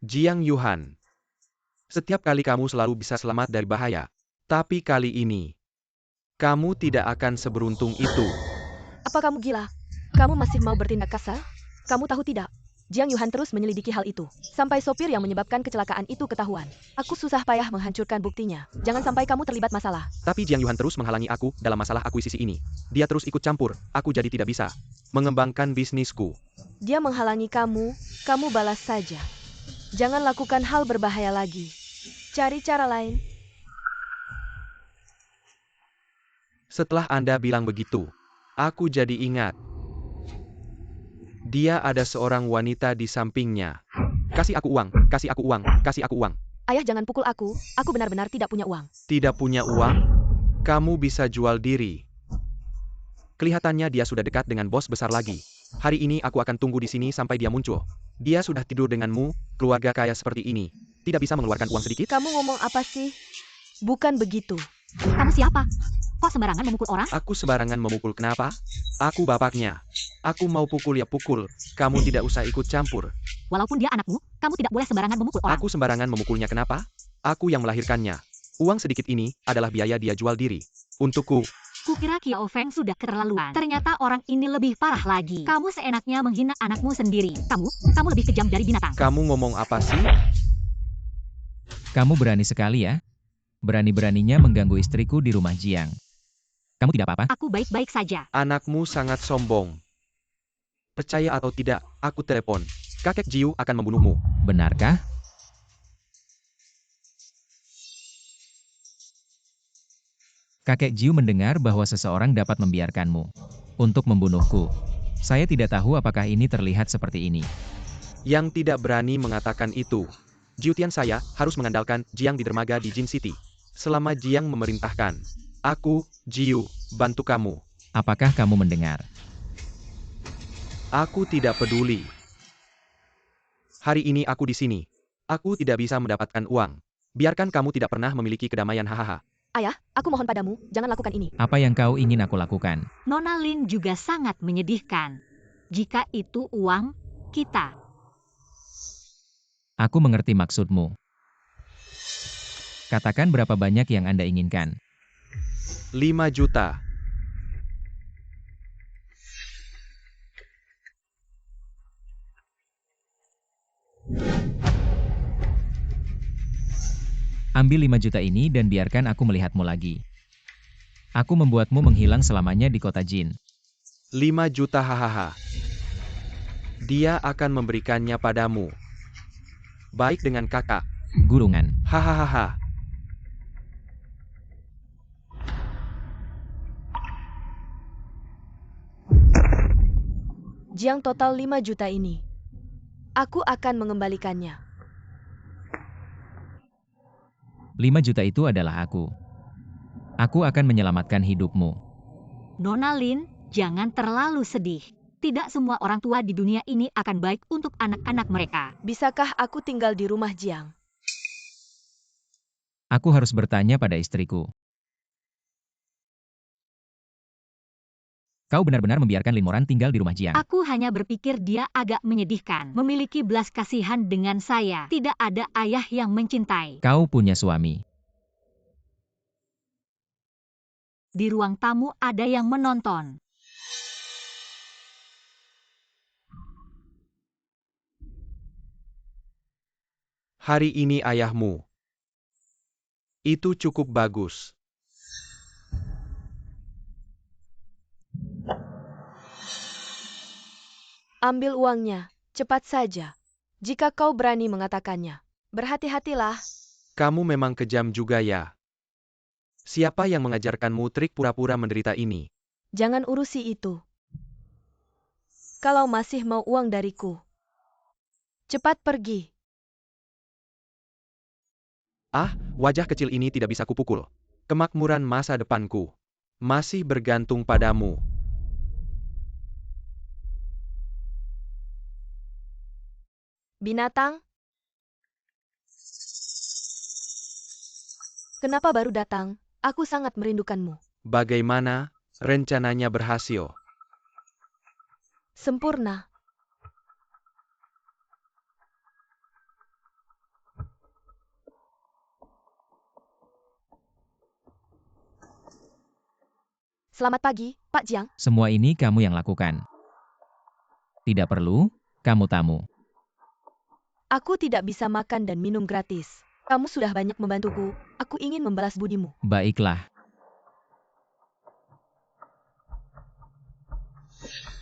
Jiang Yuhan. Setiap kali kamu selalu bisa selamat dari bahaya. Tapi kali ini, kamu tidak akan seberuntung itu. Apa kamu gila? Kamu masih mau bertindak kasar? Kamu tahu tidak? Jiang Yuhan terus menyelidiki hal itu. Sampai sopir yang menyebabkan kecelakaan itu ketahuan. Aku susah payah menghancurkan buktinya. Jangan sampai kamu terlibat masalah. Tapi Jiang Yuhan terus menghalangi aku dalam masalah akuisisi ini. Dia terus ikut campur, aku jadi tidak bisa mengembangkan bisnisku. Dia menghalangi kamu, kamu balas saja. Jangan lakukan hal berbahaya lagi. Cari cara lain. Setelah Anda bilang begitu, aku jadi ingat. Dia ada seorang wanita di sampingnya. Kasih aku uang, kasih aku uang, kasih aku uang. Ayah, jangan pukul aku benar-benar tidak punya uang. Tidak punya uang? Kamu bisa jual diri. Kelihatannya dia sudah dekat dengan bos besar lagi. Hari ini aku akan tunggu di sini sampai dia muncul. Dia sudah tidur denganmu, keluarga kaya seperti ini. Tidak bisa mengeluarkan uang sedikit? Kamu ngomong apa sih? Bukan begitu. Kamu siapa? Kok sembarangan memukul orang? Aku sembarangan memukul kenapa? Aku bapaknya. Aku mau pukul ya pukul. Kamu tidak usah ikut campur. Walaupun dia anakmu, kamu tidak boleh sembarangan memukul orang. Aku sembarangan memukulnya kenapa? Aku yang melahirkannya. Uang sedikit ini adalah biaya dia jual diri. Untukku. Kukira Qiao Feng sudah keterlaluan. Ternyata orang ini lebih parah lagi. Kamu seenaknya menghina anakmu sendiri. Kamu lebih kejam dari binatang. Kamu ngomong apa sih? Kamu berani sekali ya? Berani-beraninya mengganggu istriku di rumah Jiang. Kamu tidak apa-apa? Aku baik-baik saja. Anakmu sangat sombong. Percaya atau tidak, aku telepon. Kakek Jiu akan membunuhmu. Benarkah? Kakek Jiu mendengar bahwa seseorang dapat membiarkanmu untuk membunuhku. Saya tidak tahu apakah ini terlihat seperti ini. Yang tidak berani mengatakan itu. Jiutian saya harus mengandalkan Jiang di dermaga di Jin City. Selama Jiang memerintahkan, aku, Jiu, bantu kamu. Apakah kamu mendengar? Aku tidak peduli. Hari ini aku di sini. Aku tidak bisa mendapatkan uang. Biarkan kamu tidak pernah memiliki kedamaian hahaha. Ayah, aku mohon padamu, jangan lakukan ini. Apa yang kau ingin aku lakukan? Nona Lin juga sangat menyedihkan. Jika itu uang kita. Aku mengerti maksudmu. Katakan berapa banyak yang Anda inginkan. 5 juta. Ambil 5 juta ini dan biarkan aku melihatmu lagi. Aku membuatmu menghilang selamanya di kota jin. 5 juta hahaha. Dia akan memberikannya padamu. Baik dengan kakak. Gurungan. Hahaha. Jiang total 5 juta ini. Aku akan mengembalikannya. 5 juta itu adalah aku. Aku akan menyelamatkan hidupmu. Nona Lin, jangan terlalu sedih. Tidak semua orang tua di dunia ini akan baik untuk anak-anak mereka. Bisakah aku tinggal di rumah Jiang? Aku harus bertanya pada istriku. Kau benar-benar membiarkan Lin Moran tinggal di rumah Jiang. Aku hanya berpikir dia agak menyedihkan. Memiliki belas kasihan dengan saya. Tidak ada ayah yang mencintai. Kau punya suami. Di ruang tamu ada yang menonton. Hari ini ayahmu. Itu cukup bagus. Ambil uangnya, cepat saja. Jika kau berani mengatakannya, berhati-hatilah. Kamu memang kejam juga ya. Siapa yang mengajarkanmu trik pura-pura menderita ini? Jangan urusi itu. Kalau masih mau uang dariku, cepat pergi. Ah, wajah kecil ini tidak bisa kupukul. Kemakmuran masa depanku masih bergantung padamu. Binatang? Kenapa baru datang? Aku sangat merindukanmu. Bagaimana rencananya berhasil? Sempurna. Selamat pagi, Pak Jiang. Semua ini kamu yang lakukan. Tidak perlu, kamu tamu. Aku tidak bisa makan dan minum gratis. Kamu sudah banyak membantuku. Aku ingin membalas budimu. Baiklah.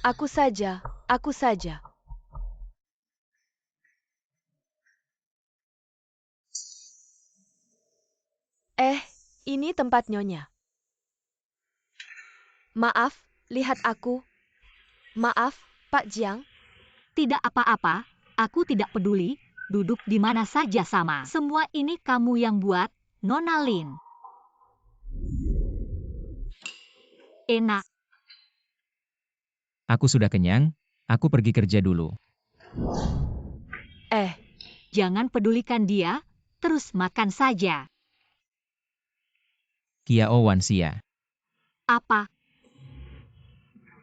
Aku saja, aku saja. Ini tempat nyonya. Maaf, lihat aku. Maaf, Pak Jiang. Tidak apa-apa, aku tidak peduli. Duduk di mana saja sama. Semua ini kamu yang buat, Nona Lin. Enak. Aku sudah kenyang, aku pergi kerja dulu. Jangan pedulikan dia, terus makan saja. Kiao Wanxia, Apa?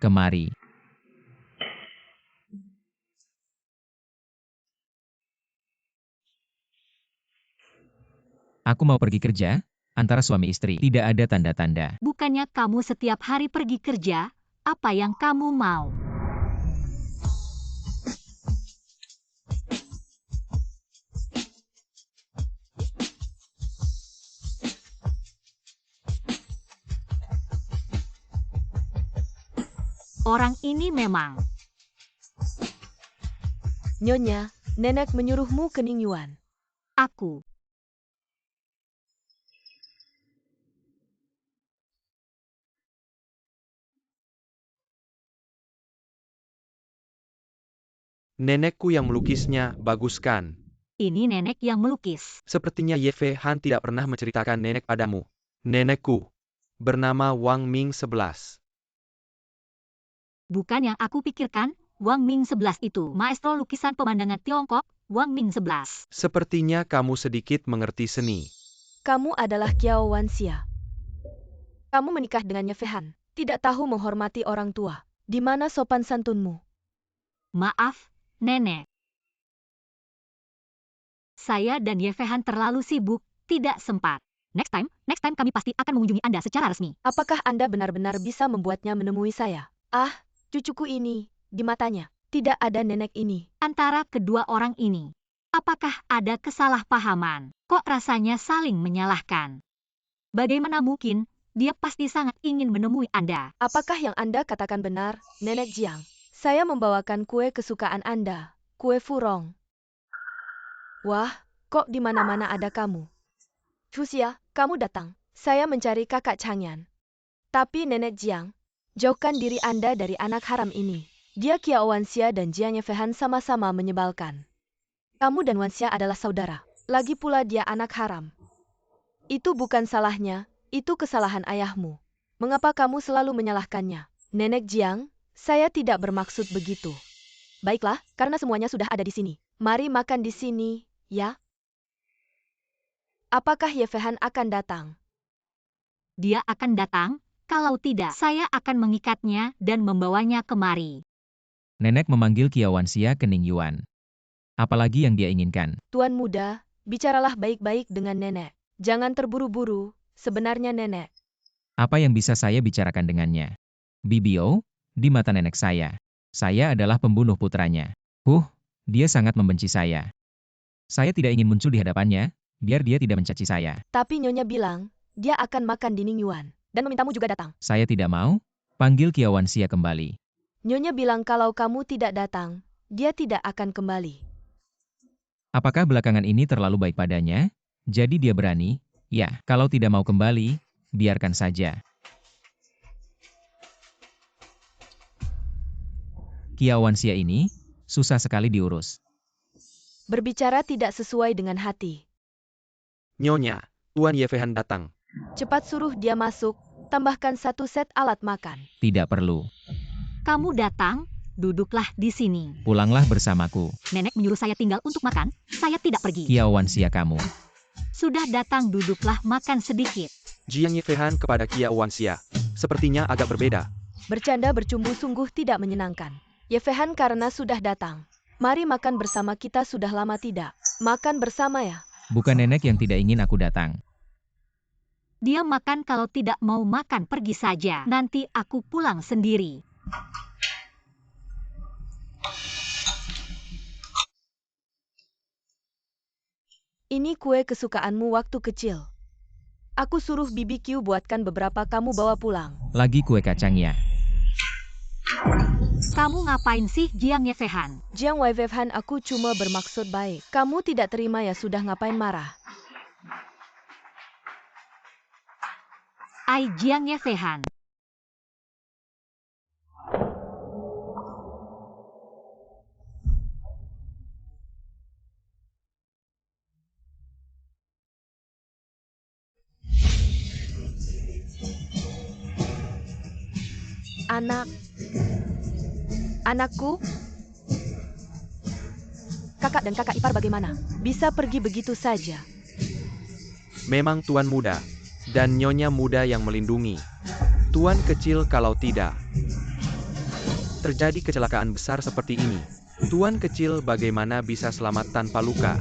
kemari. Aku mau pergi kerja, antara suami istri. Tidak ada tanda-tanda. Bukannya kamu setiap hari pergi kerja? Apa yang kamu mau? Orang ini memang. Nyonya, nenek menyuruhmu ke Ningyuan. Aku. Nenekku yang melukisnya, bagus kan? Ini nenek yang melukis. Sepertinya Ye Fei Han tidak pernah menceritakan nenek padamu. Nenekku bernama Wang Ming 11. Bukan yang aku pikirkan, Wang Ming 11 itu. Maestro lukisan pemandangan Tiongkok, Wang Ming 11. Sepertinya kamu sedikit mengerti seni. Kamu adalah Kiao Wanxia. Kamu menikah dengan Ye Fei Han. Tidak tahu menghormati orang tua. Di mana sopan santunmu? Maaf, nenek. Saya dan Ye Fei Han terlalu sibuk, tidak sempat. Next time kami pasti akan mengunjungi Anda secara resmi. Apakah Anda benar-benar bisa membuatnya menemui saya? Ah, cucuku ini, di matanya, tidak ada nenek ini. Antara kedua orang ini, apakah ada kesalahpahaman? Kok rasanya saling menyalahkan? Bagaimana mungkin? Dia pasti sangat ingin menemui Anda. Apakah yang Anda katakan benar, Nenek Jiang? Saya membawakan kue kesukaan Anda, kue furong. Wah, kok di mana-mana ada kamu? Fusia, kamu datang. Saya mencari kakak Changyan. Tapi Nenek Jiang, jauhkan diri Anda dari anak haram ini. Dia Qiao Wanxia dan Jiang Yefehan sama-sama menyebalkan. Kamu dan Wanxia adalah saudara. Lagi pula dia anak haram. Itu bukan salahnya, itu kesalahan ayahmu. Mengapa kamu selalu menyalahkannya? Nenek Jiang, saya tidak bermaksud begitu. Baiklah, karena semuanya sudah ada di sini. Mari makan di sini, ya? Apakah Yefehan akan datang? Dia akan datang, kalau tidak saya akan mengikatnya dan membawanya kemari. Nenek memanggil Qiao Wanxia ke Ning Yuan. Apalagi yang dia inginkan? Tuan muda, bicaralah baik-baik dengan nenek. Jangan terburu-buru, sebenarnya nenek. Apa yang bisa saya bicarakan dengannya? Bibio, di mata nenek saya adalah pembunuh putranya. Dia sangat membenci saya. Saya tidak ingin muncul di hadapannya, biar dia tidak mencaci saya. Tapi Nyonya bilang, dia akan makan di Ning Yuan, dan memintamu juga datang. Saya tidak mau, panggil Qiao Wanxia kembali. Nyonya bilang kalau kamu tidak datang, dia tidak akan kembali. Apakah belakangan ini terlalu baik padanya? Jadi dia berani? Ya, kalau tidak mau kembali, biarkan saja. Qiao Wanxia ini, susah sekali diurus. Berbicara tidak sesuai dengan hati. Nyonya, Tuan Yefehan datang. Cepat suruh dia masuk, tambahkan 1 set alat makan. Tidak perlu. Kamu datang, duduklah di sini. Pulanglah bersamaku. Nenek menyuruh saya tinggal untuk makan, saya tidak pergi. Qiao Wanxia kamu. Sudah datang duduklah makan sedikit. Jiang Yefehan kepada Qiao Wanxia. Sepertinya agak berbeda. Bercanda bercumbu sungguh tidak menyenangkan. Yefehan karena sudah datang. Mari makan bersama, kita sudah lama tidak makan bersama ya. Bukan nenek yang tidak ingin aku datang. Dia makan, kalau tidak mau makan pergi saja. Nanti aku pulang sendiri. Ini kue kesukaanmu waktu kecil. Aku suruh BBQ buatkan beberapa, kamu bawa pulang. Lagi kue kacang ya. Kamu ngapain sih, Jiang Yefehan? Jiang Weifefhan, aku cuma bermaksud baik. Kamu tidak terima ya, sudah ngapain marah? Ai Jiang Yefehan. Anakku? Kakak dan kakak ipar bagaimana? Bisa pergi begitu saja? Memang Tuan muda, dan Nyonya muda yang melindungi. Tuan kecil kalau tidak. Terjadi kecelakaan besar seperti ini. Tuan kecil bagaimana bisa selamat tanpa luka?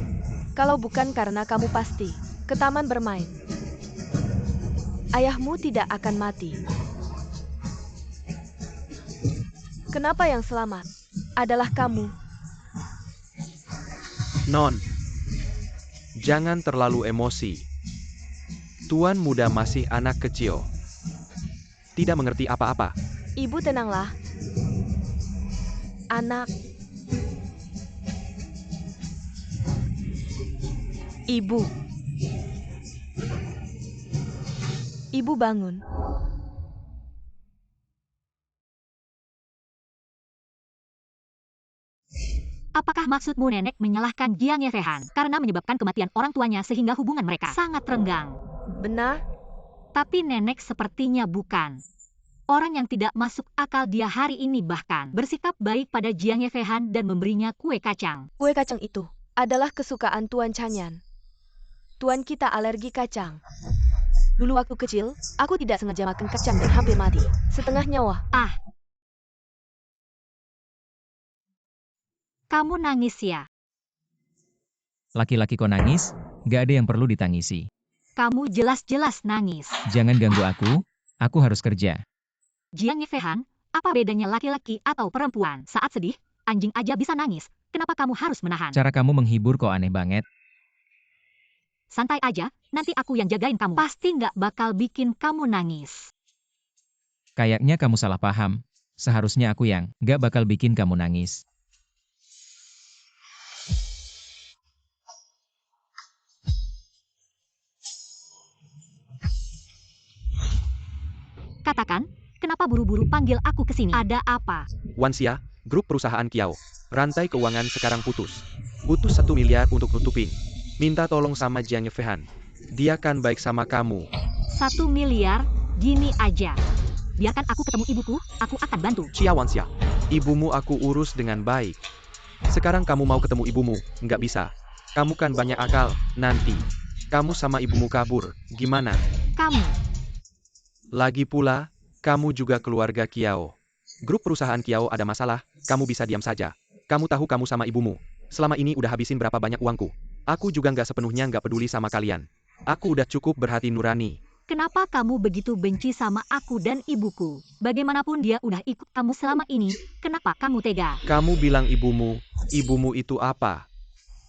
Kalau bukan karena kamu pasti ke taman bermain. Ayahmu tidak akan mati. Kenapa yang selamat adalah kamu? Non, jangan terlalu emosi. Tuan muda masih anak kecil. Tidak mengerti apa-apa. Ibu tenanglah. Anak. Ibu. Ibu bangun. Apakah maksudmu nenek menyalahkan Jiang Yefehan karena menyebabkan kematian orang tuanya sehingga hubungan mereka sangat renggang? Benar? Tapi nenek sepertinya bukan. Orang yang tidak masuk akal, dia hari ini bahkan bersikap baik pada Jiang Yefehan dan memberinya kue kacang. Kue kacang itu adalah kesukaan Tuan Chanyan. Tuan kita alergi kacang. Dulu waktu kecil, aku tidak sengaja makan kacang dan hampir mati. Setengah nyawa. Kamu nangis ya? Laki-laki kok nangis? Gak ada yang perlu ditangisi. Kamu jelas-jelas nangis. Jangan ganggu aku harus kerja. Jiang Yefehan, apa bedanya laki-laki atau perempuan? Saat sedih, anjing aja bisa nangis. Kenapa kamu harus menahan? Cara kamu menghibur kok aneh banget. Santai aja, nanti aku yang jagain kamu. Pasti nggak bakal bikin kamu nangis. Kayaknya kamu salah paham. Seharusnya aku yang nggak bakal bikin kamu nangis. Katakan, kenapa buru-buru panggil aku ke sini? Ada apa? Wanxia, grup perusahaan Kiao. Rantai keuangan sekarang putus. Butuh 1 miliar untuk nutupin. Minta tolong sama Jiang Yefehan. Dia kan baik sama kamu. 1 miliar, gini aja. Biarkan aku ketemu ibuku, aku akan bantu. Cia Wanxia, ibumu aku urus dengan baik. Sekarang kamu mau ketemu ibumu, nggak bisa. Kamu kan banyak akal, nanti. Kamu sama ibumu kabur, gimana? Kamu, Lagi pula, kamu juga keluarga Kiao. Grup perusahaan Kiao ada masalah, kamu bisa diam saja. Kamu tahu kamu sama ibumu. Selama ini udah habisin berapa banyak uangku. Aku juga nggak sepenuhnya nggak peduli sama kalian. Aku udah cukup berhati nurani. kenapa kamu begitu benci sama aku dan ibuku? Bagaimanapun dia udah ikut kamu selama ini, kenapa kamu tega? Kamu bilang ibumu itu apa?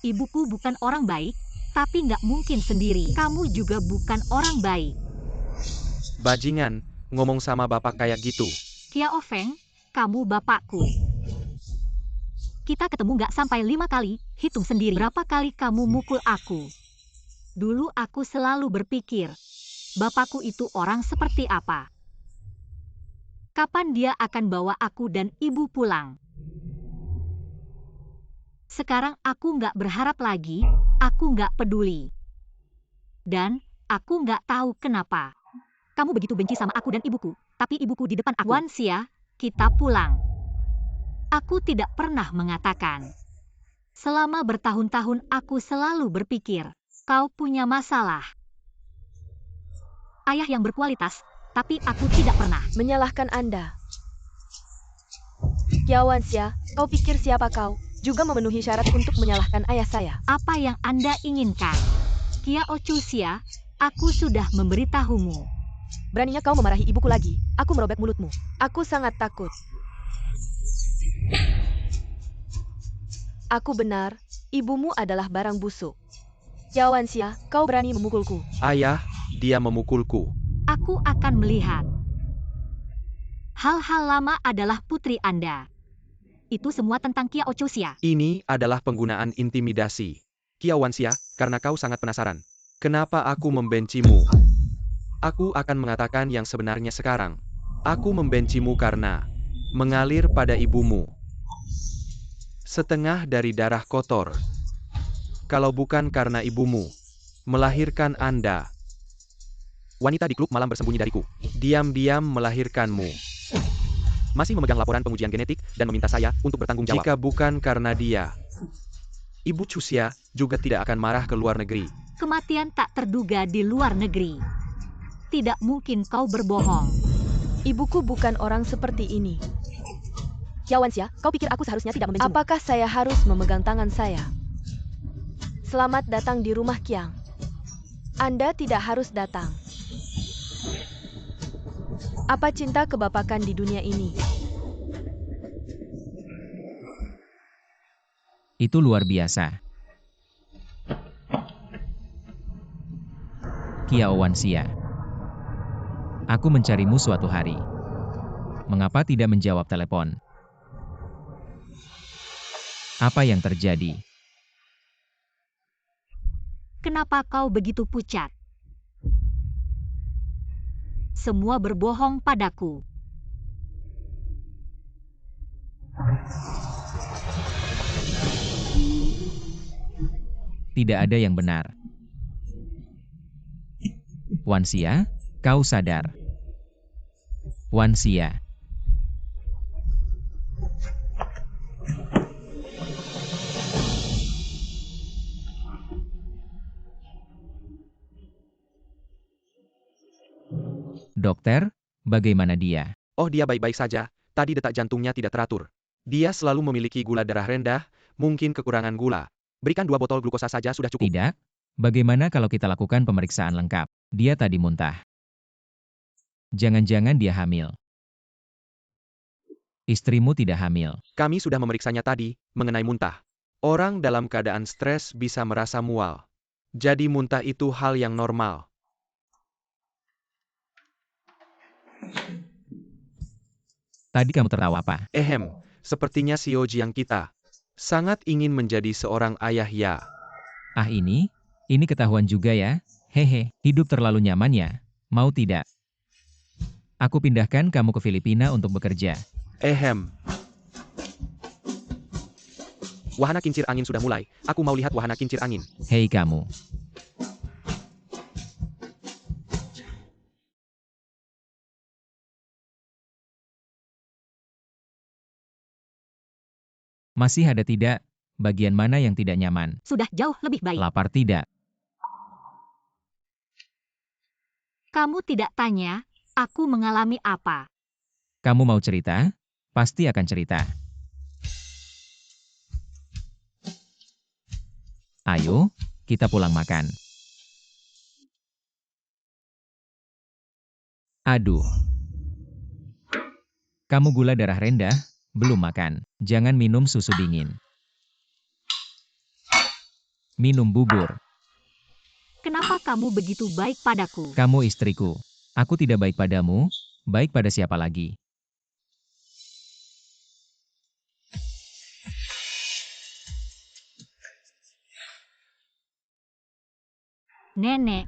Ibuku bukan orang baik, tapi nggak mungkin sendiri. Kamu juga bukan orang baik. Bajingan, ngomong sama bapak kayak gitu. Kiao Feng, kamu bapakku. Kita ketemu nggak sampai 5 kali, hitung sendiri. Berapa kali kamu mukul aku? Dulu aku selalu berpikir, bapakku itu orang seperti apa? Kapan dia akan bawa aku dan ibu pulang? Sekarang aku nggak berharap lagi, aku nggak peduli. Dan, aku nggak tahu kenapa. Kamu begitu benci sama aku dan ibuku, tapi ibuku di depan aku. Wanxia, kita pulang. Aku tidak pernah mengatakan. Selama bertahun-tahun aku selalu berpikir, kau punya masalah. Ayah yang berkualitas, tapi aku tidak pernah. Menyalahkan Anda. Kiao Wanxia, kau pikir siapa kau? Juga memenuhi syarat untuk menyalahkan ayah saya. Apa yang Anda inginkan? Kiao Chuxia, aku sudah memberitahumu. Beraninya kau memarahi ibuku lagi. Aku merobek mulutmu. Aku sangat takut. Aku benar, ibumu adalah barang busuk. Kiao Wanxia, kau berani memukulku. Ayah, dia memukulku. Aku akan melihat. Hal-hal lama adalah putri Anda. Itu semua tentang Kiao Chuxia. Ini adalah penggunaan intimidasi. Kiao Wanxia, karena kau sangat penasaran. Kenapa aku membencimu? Aku akan mengatakan yang sebenarnya sekarang. Aku membencimu karena mengalir pada ibumu. Setengah dari darah kotor. Kalau bukan karena ibumu melahirkan Anda. Wanita di klub malam bersembunyi dariku. Diam-diam melahirkanmu. Masih memegang laporan pengujian genetik dan meminta saya untuk bertanggung jawab. Jika bukan karena dia, Ibu Chuxia juga tidak akan marah ke luar negeri. Kematian tak terduga di luar negeri. Tidak mungkin kau berbohong. Ibuku bukan orang seperti ini. Kiao Wanxia, kau pikir aku seharusnya tidak membencimu? Apakah saya harus memegang tangan saya? Selamat datang di rumah Qiang. Anda tidak harus datang. Apa cinta kebapakan di dunia ini? Itu luar biasa. Kiao Wanxia. Aku mencarimu suatu hari. Mengapa tidak menjawab telepon? Apa yang terjadi? Kenapa kau begitu pucat? Semua berbohong padaku. Tidak ada yang benar. Wanxia, kau sadar. Wanxia. Dokter, bagaimana dia? Oh, dia baik-baik saja. Tadi detak jantungnya tidak teratur. Dia selalu memiliki gula darah rendah, mungkin kekurangan gula. Berikan 2 botol glukosa saja sudah cukup. Tidak, Bagaimana kalau kita lakukan pemeriksaan lengkap? Dia tadi muntah. Jangan-jangan dia hamil. Istrimu tidak hamil. Kami sudah memeriksanya tadi, mengenai muntah. Orang dalam keadaan stres bisa merasa mual. Jadi muntah itu hal yang normal. Tadi kamu tertawa apa? Sepertinya Xiao Jiang kita sangat ingin menjadi seorang ayah ya. Ah ini ketahuan juga ya. Hehe, hidup terlalu nyaman ya. Mau tidak? Aku pindahkan kamu ke Filipina untuk bekerja. Wahana kincir angin sudah mulai. Aku mau lihat wahana kincir angin. Hei kamu. Masih ada tidak? Bagian mana yang tidak nyaman? Sudah jauh lebih baik. Lapar tidak? Kamu tidak tanya, aku mengalami apa. Kamu mau cerita? Pasti akan cerita. Ayo, kita pulang makan. Aduh. Kamu gula darah rendah, belum makan. Jangan minum susu dingin. Minum bubur. Kenapa kamu begitu baik padaku? Kamu istriku. Aku tidak baik padamu, baik pada siapa lagi? Nenek,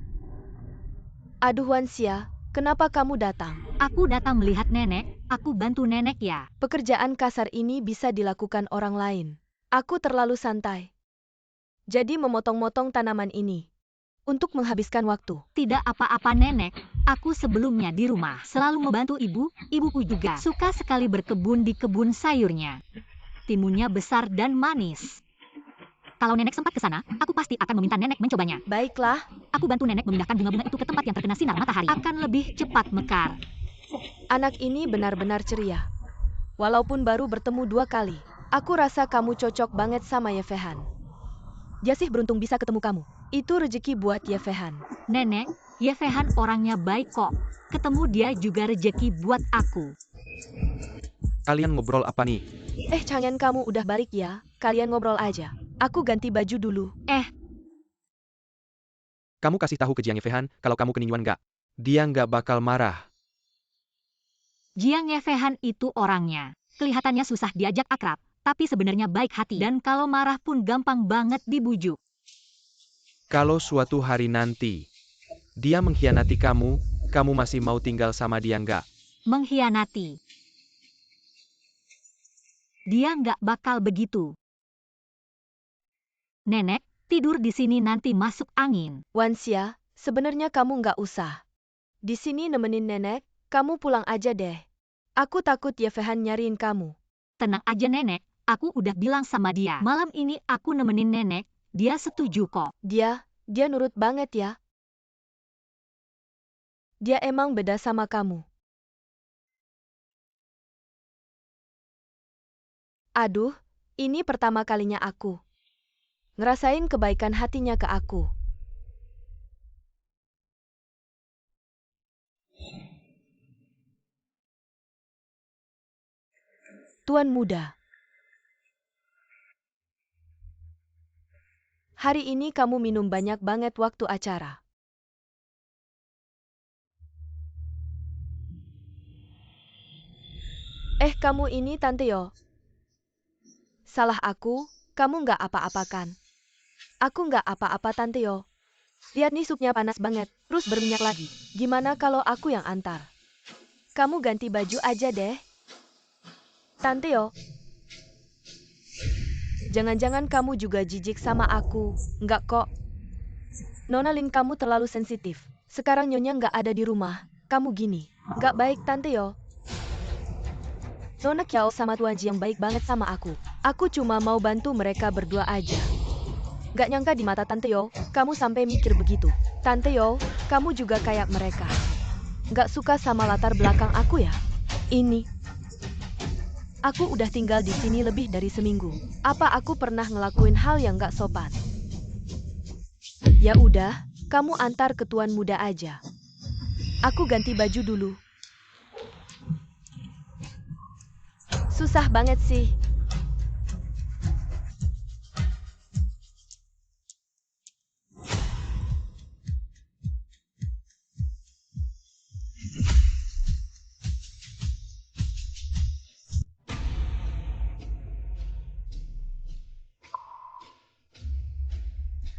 Aduh Wansia, kenapa kamu datang? aku datang melihat nenek, aku bantu nenek ya. Pekerjaan kasar ini bisa dilakukan orang lain. Aku terlalu santai. Jadi memotong-motong tanaman ini. Untuk menghabiskan waktu. Tidak apa-apa nenek, aku sebelumnya di rumah selalu membantu ibuku juga suka sekali berkebun di kebun sayurnya. Timunnya besar dan manis. Kalau nenek sempat ke sana, aku pasti akan meminta nenek mencobanya. Baiklah, Aku bantu nenek memindahkan bunga-bunga itu ke tempat yang terkena sinar matahari. Akan lebih cepat mekar. anak ini benar-benar ceria. Walaupun baru bertemu 2 kali. Aku rasa kamu cocok banget sama Yefehan. Jasih beruntung bisa ketemu kamu. Itu rezeki buat Yefehan. Nenek, Yefehan orangnya baik kok. Ketemu dia juga rejeki buat aku. Kalian ngobrol apa nih? Cangen kamu udah balik ya. Kalian ngobrol aja. Aku ganti baju dulu. Kamu kasih tahu ke Jiang Yefehan kalau kamu keninjuan nggak? Dia nggak bakal marah. Jiang Yefehan itu orangnya. Kelihatannya susah diajak akrab, tapi sebenarnya baik hati. Dan kalau marah pun gampang banget dibujuk. Kalau suatu hari nanti dia mengkhianati kamu, kamu masih mau tinggal sama dia nggak? Mengkhianati. Dia nggak bakal begitu. Nenek, tidur di sini nanti masuk angin. Wansia, sebenarnya kamu nggak usah. Di sini nemenin nenek, kamu pulang aja deh. Aku takut Yefehan nyariin kamu. Tenang aja nenek, aku udah bilang sama dia. Malam ini aku nemenin nenek, dia setuju kok. Dia nurut banget ya. Dia emang beda sama kamu. Aduh, ini pertama kalinya aku ngerasain kebaikan hatinya ke aku. Tuan muda. Hari ini kamu minum banyak banget waktu acara. Kamu ini Tante Yo. Salah aku, kamu nggak apa-apa kan? Aku nggak apa-apa Tante Yo. Lihat nih supnya panas banget, terus berminyak lagi. Gimana kalau aku yang antar? Kamu ganti baju aja deh. Tante Yo. Jangan-jangan kamu juga jijik sama aku. Nggak kok. Nona Lin kamu terlalu sensitif. Sekarang Nyonya nggak ada di rumah. Kamu gini. Nggak baik Tante Yo. Nona Kiao sama Tuan Ji yang baik banget sama aku. Aku cuma mau bantu mereka berdua aja. Nggak nyangka di mata Tante Yo, kamu sampai mikir begitu. Tante Yo, kamu juga kayak mereka. Nggak suka sama latar belakang aku ya? Ini. Aku udah tinggal di sini lebih dari seminggu. Apa aku pernah ngelakuin hal yang nggak sopan? Ya udah, kamu antar ke tuan muda aja. Aku ganti baju dulu. Susah banget sih.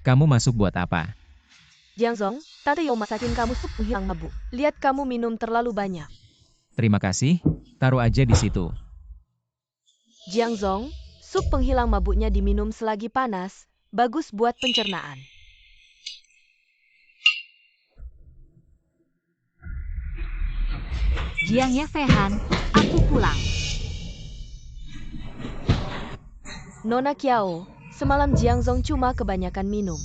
Kamu masuk buat apa? Jiangzong, Tante Yo masakin kamu sup penghilang mabuk. Lihat kamu minum terlalu banyak. Terima kasih, taruh aja di situ. Jiangzong, sup penghilang mabuknya diminum selagi panas, bagus buat pencernaan. Jiang Yefehan, aku pulang. Nona Kiao, semalam Jiangzong cuma kebanyakan minum.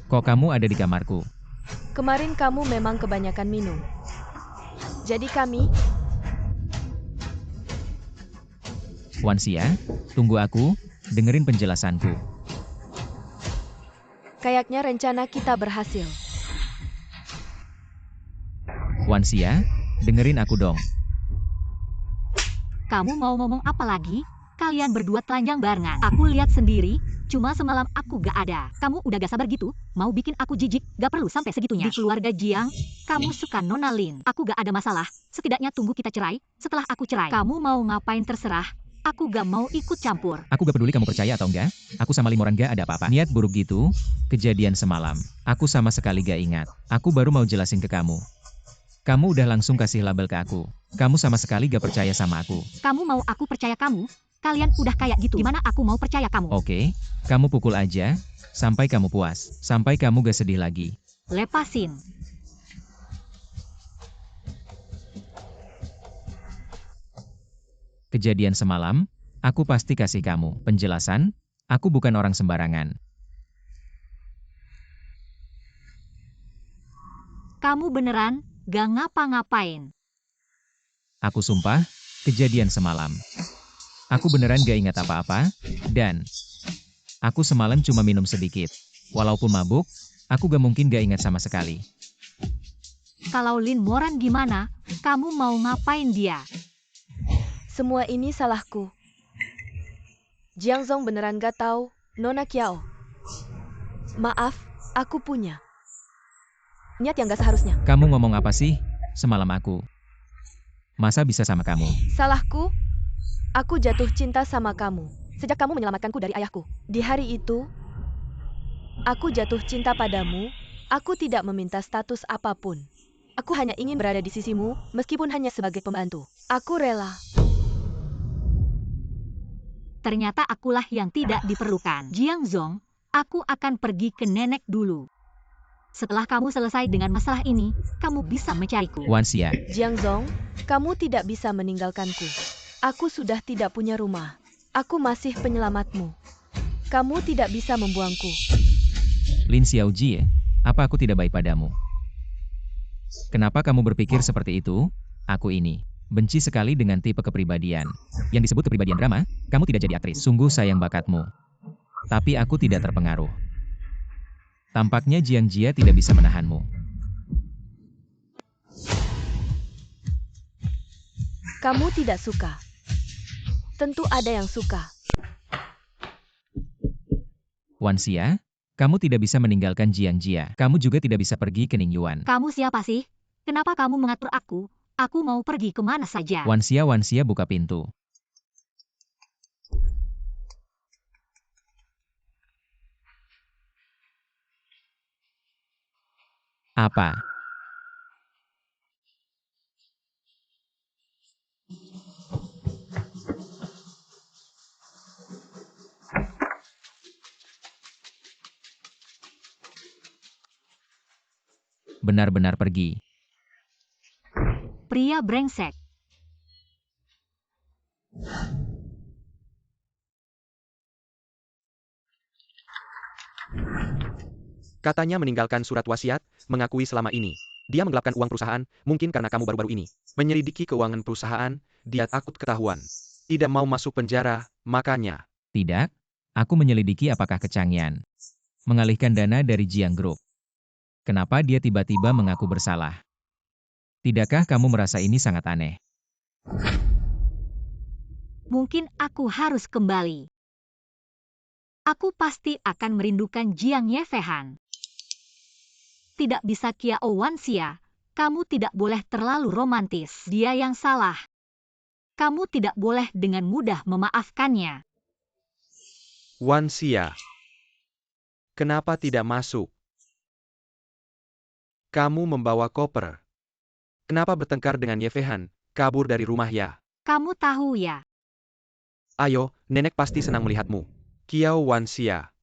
Kok kamu ada di kamarku? Kemarin kamu memang kebanyakan minum. Jadi kami, Wanxia, tunggu aku, dengerin penjelasanku. kayaknya rencana kita berhasil. Wanxia, dengerin aku dong. Kamu mau ngomong apa lagi? Kalian berdua telanjang barengan. Aku lihat sendiri, cuma semalam aku gak ada. Kamu udah gak sabar gitu? Mau bikin aku jijik? Gak perlu sampai segitunya. Di keluarga Jiang, kamu suka Nona Lin. Aku gak ada masalah. Setidaknya tunggu kita cerai. Setelah aku cerai, kamu mau ngapain terserah. Aku gak mau ikut campur. Aku gak peduli kamu percaya atau enggak, aku sama Limoran gak ada apa-apa. Niat buruk gitu, kejadian semalam. Aku sama sekali gak ingat. Aku baru mau jelasin ke kamu. Kamu udah langsung kasih label ke aku. Kamu sama sekali gak percaya sama aku. Kamu mau aku percaya kamu? Kalian udah kayak gitu. Gimana aku mau percaya kamu? Oke, kamu pukul aja, sampai kamu puas. Sampai kamu gak sedih lagi. Lepasin. Kejadian semalam, aku pasti kasih kamu penjelasan, aku bukan orang sembarangan. Kamu beneran gak ngapa-ngapain. Aku sumpah, kejadian semalam. Aku beneran gak ingat apa-apa, dan aku semalam cuma minum sedikit. Walaupun mabuk, aku gak mungkin gak ingat sama sekali. Kalau Lin Moran gimana? Kamu mau ngapain dia? Semua ini salahku. Jiangzong beneran gak tahu, Nona Kiao. Maaf, aku punya niat yang gak seharusnya. Kamu ngomong apa sih, semalam aku? Masa bisa sama kamu? Salahku? Aku jatuh cinta sama kamu. Sejak kamu menyelamatkanku dari ayahku. Di hari itu, aku jatuh cinta padamu. Aku tidak meminta status apapun. Aku hanya ingin berada di sisimu, meskipun hanya sebagai pembantu. Aku rela. Ternyata akulah yang tidak diperlukan. Jiangzong, aku akan pergi ke nenek dulu. Setelah kamu selesai dengan masalah ini, kamu bisa mencariku. Wanxia, Jiangzong, kamu tidak bisa meninggalkanku. Aku sudah tidak punya rumah. Aku masih penyelamatmu. Kamu tidak bisa membuangku. Lin Xiaoji, apa aku tidak baik padamu? Kenapa kamu berpikir seperti itu? Aku ini benci sekali dengan tipe kepribadian yang disebut kepribadian drama. Kamu tidak jadi aktris. Sungguh sayang bakatmu. Tapi aku tidak terpengaruh. Tampaknya Jiang Jia tidak bisa menahanmu. Kamu tidak suka. Tentu ada yang suka. Wanxia, kamu tidak bisa meninggalkan Jiang Jia. Kamu juga tidak bisa pergi ke Ningyuan. Kamu siapa sih? Kenapa kamu mengatur aku? Aku mau pergi kemana saja. Wanxia, buka pintu. Apa? Benar-benar pergi. Pria brengsek. Katanya meninggalkan surat wasiat, mengakui selama ini. Dia menggelapkan uang perusahaan, mungkin karena kamu baru-baru ini menyelidiki keuangan perusahaan, dia takut ketahuan. Tidak mau masuk penjara, makanya. Tidak, Aku menyelidiki apakah Kecangyan mengalihkan dana dari Jiang Group. Kenapa dia tiba-tiba mengaku bersalah? Tidakkah kamu merasa ini sangat aneh? Mungkin aku harus kembali. Aku pasti akan merindukan Jiang Yefehan. Tidak bisa Kiao Wanxia, kamu tidak boleh terlalu romantis. Dia yang salah. Kamu tidak boleh dengan mudah memaafkannya. Wanxia. Kenapa tidak masuk? Kamu membawa koper. Kenapa bertengkar dengan Yefehan, kabur dari rumah ya? Kamu tahu ya, Ayo, nenek pasti senang melihatmu. Kiao Wanxia.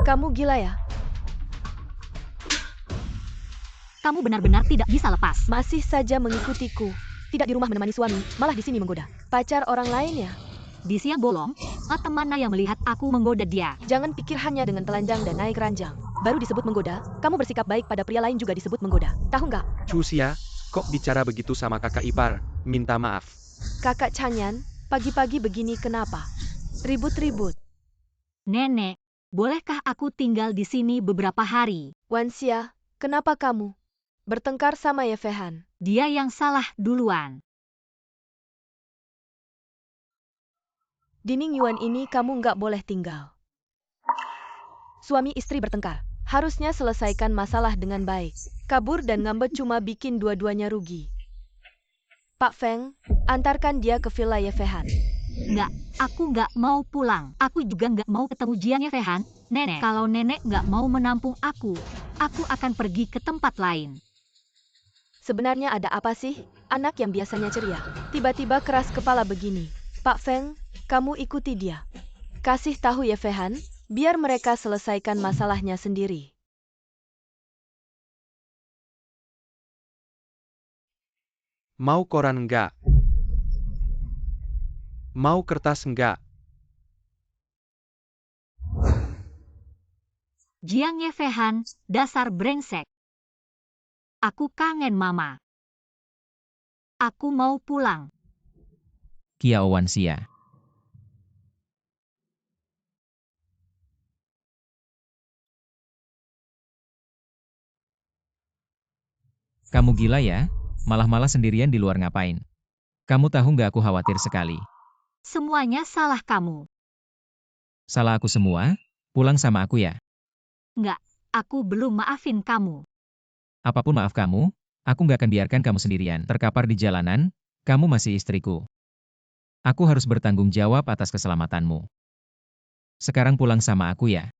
Kamu gila ya? kamu benar-benar tidak bisa lepas. Masih saja mengikutiku. Tidak di rumah menemani suami, malah di sini menggoda. Pacar orang lain ya? Di siang bolong, mata mana yang melihat aku menggoda dia? Jangan pikir hanya dengan telanjang dan naik ranjang baru disebut menggoda. Kamu bersikap baik pada pria lain juga disebut menggoda. Tahu nggak? Cusia, kok bicara begitu sama kakak ipar? Minta maaf. Kakak Chanyan, pagi-pagi begini kenapa? Ribut-ribut. Nenek, bolehkah aku tinggal di sini beberapa hari? Wanxia, kenapa kamu bertengkar sama Yefehan? Dia yang salah duluan. Di Ningyuan ini kamu nggak boleh tinggal. Suami istri bertengkar. Harusnya selesaikan masalah dengan baik. Kabur dan ngambek cuma bikin dua-duanya rugi. Pak Feng, antarkan dia ke villa Yefehan. Nggak, aku nggak mau pulang. Aku juga nggak mau ketemu Jiang Yefehan. Nenek, kalau nenek nggak mau menampung aku akan pergi ke tempat lain. Sebenarnya ada apa sih? Anak yang biasanya ceria, tiba-tiba keras kepala begini. Pak Feng, kamu ikuti dia. Kasih tahu Yefehan, biar mereka selesaikan masalahnya sendiri. Mau koran enggak? Mau kertas enggak? Jiang Yefehan, dasar brengsek. Aku kangen mama. Aku mau pulang. Kiao Wanxia. Kamu gila ya? Malah-malah sendirian di luar ngapain? Kamu tahu nggak aku khawatir sekali. Semuanya salah kamu. Salah aku semua? Pulang sama aku ya? Nggak, aku belum maafin kamu. Apapun maaf kamu, aku nggak akan biarkan kamu sendirian terkapar di jalanan, kamu masih istriku. Aku harus bertanggung jawab atas keselamatanmu. Sekarang pulang sama aku ya.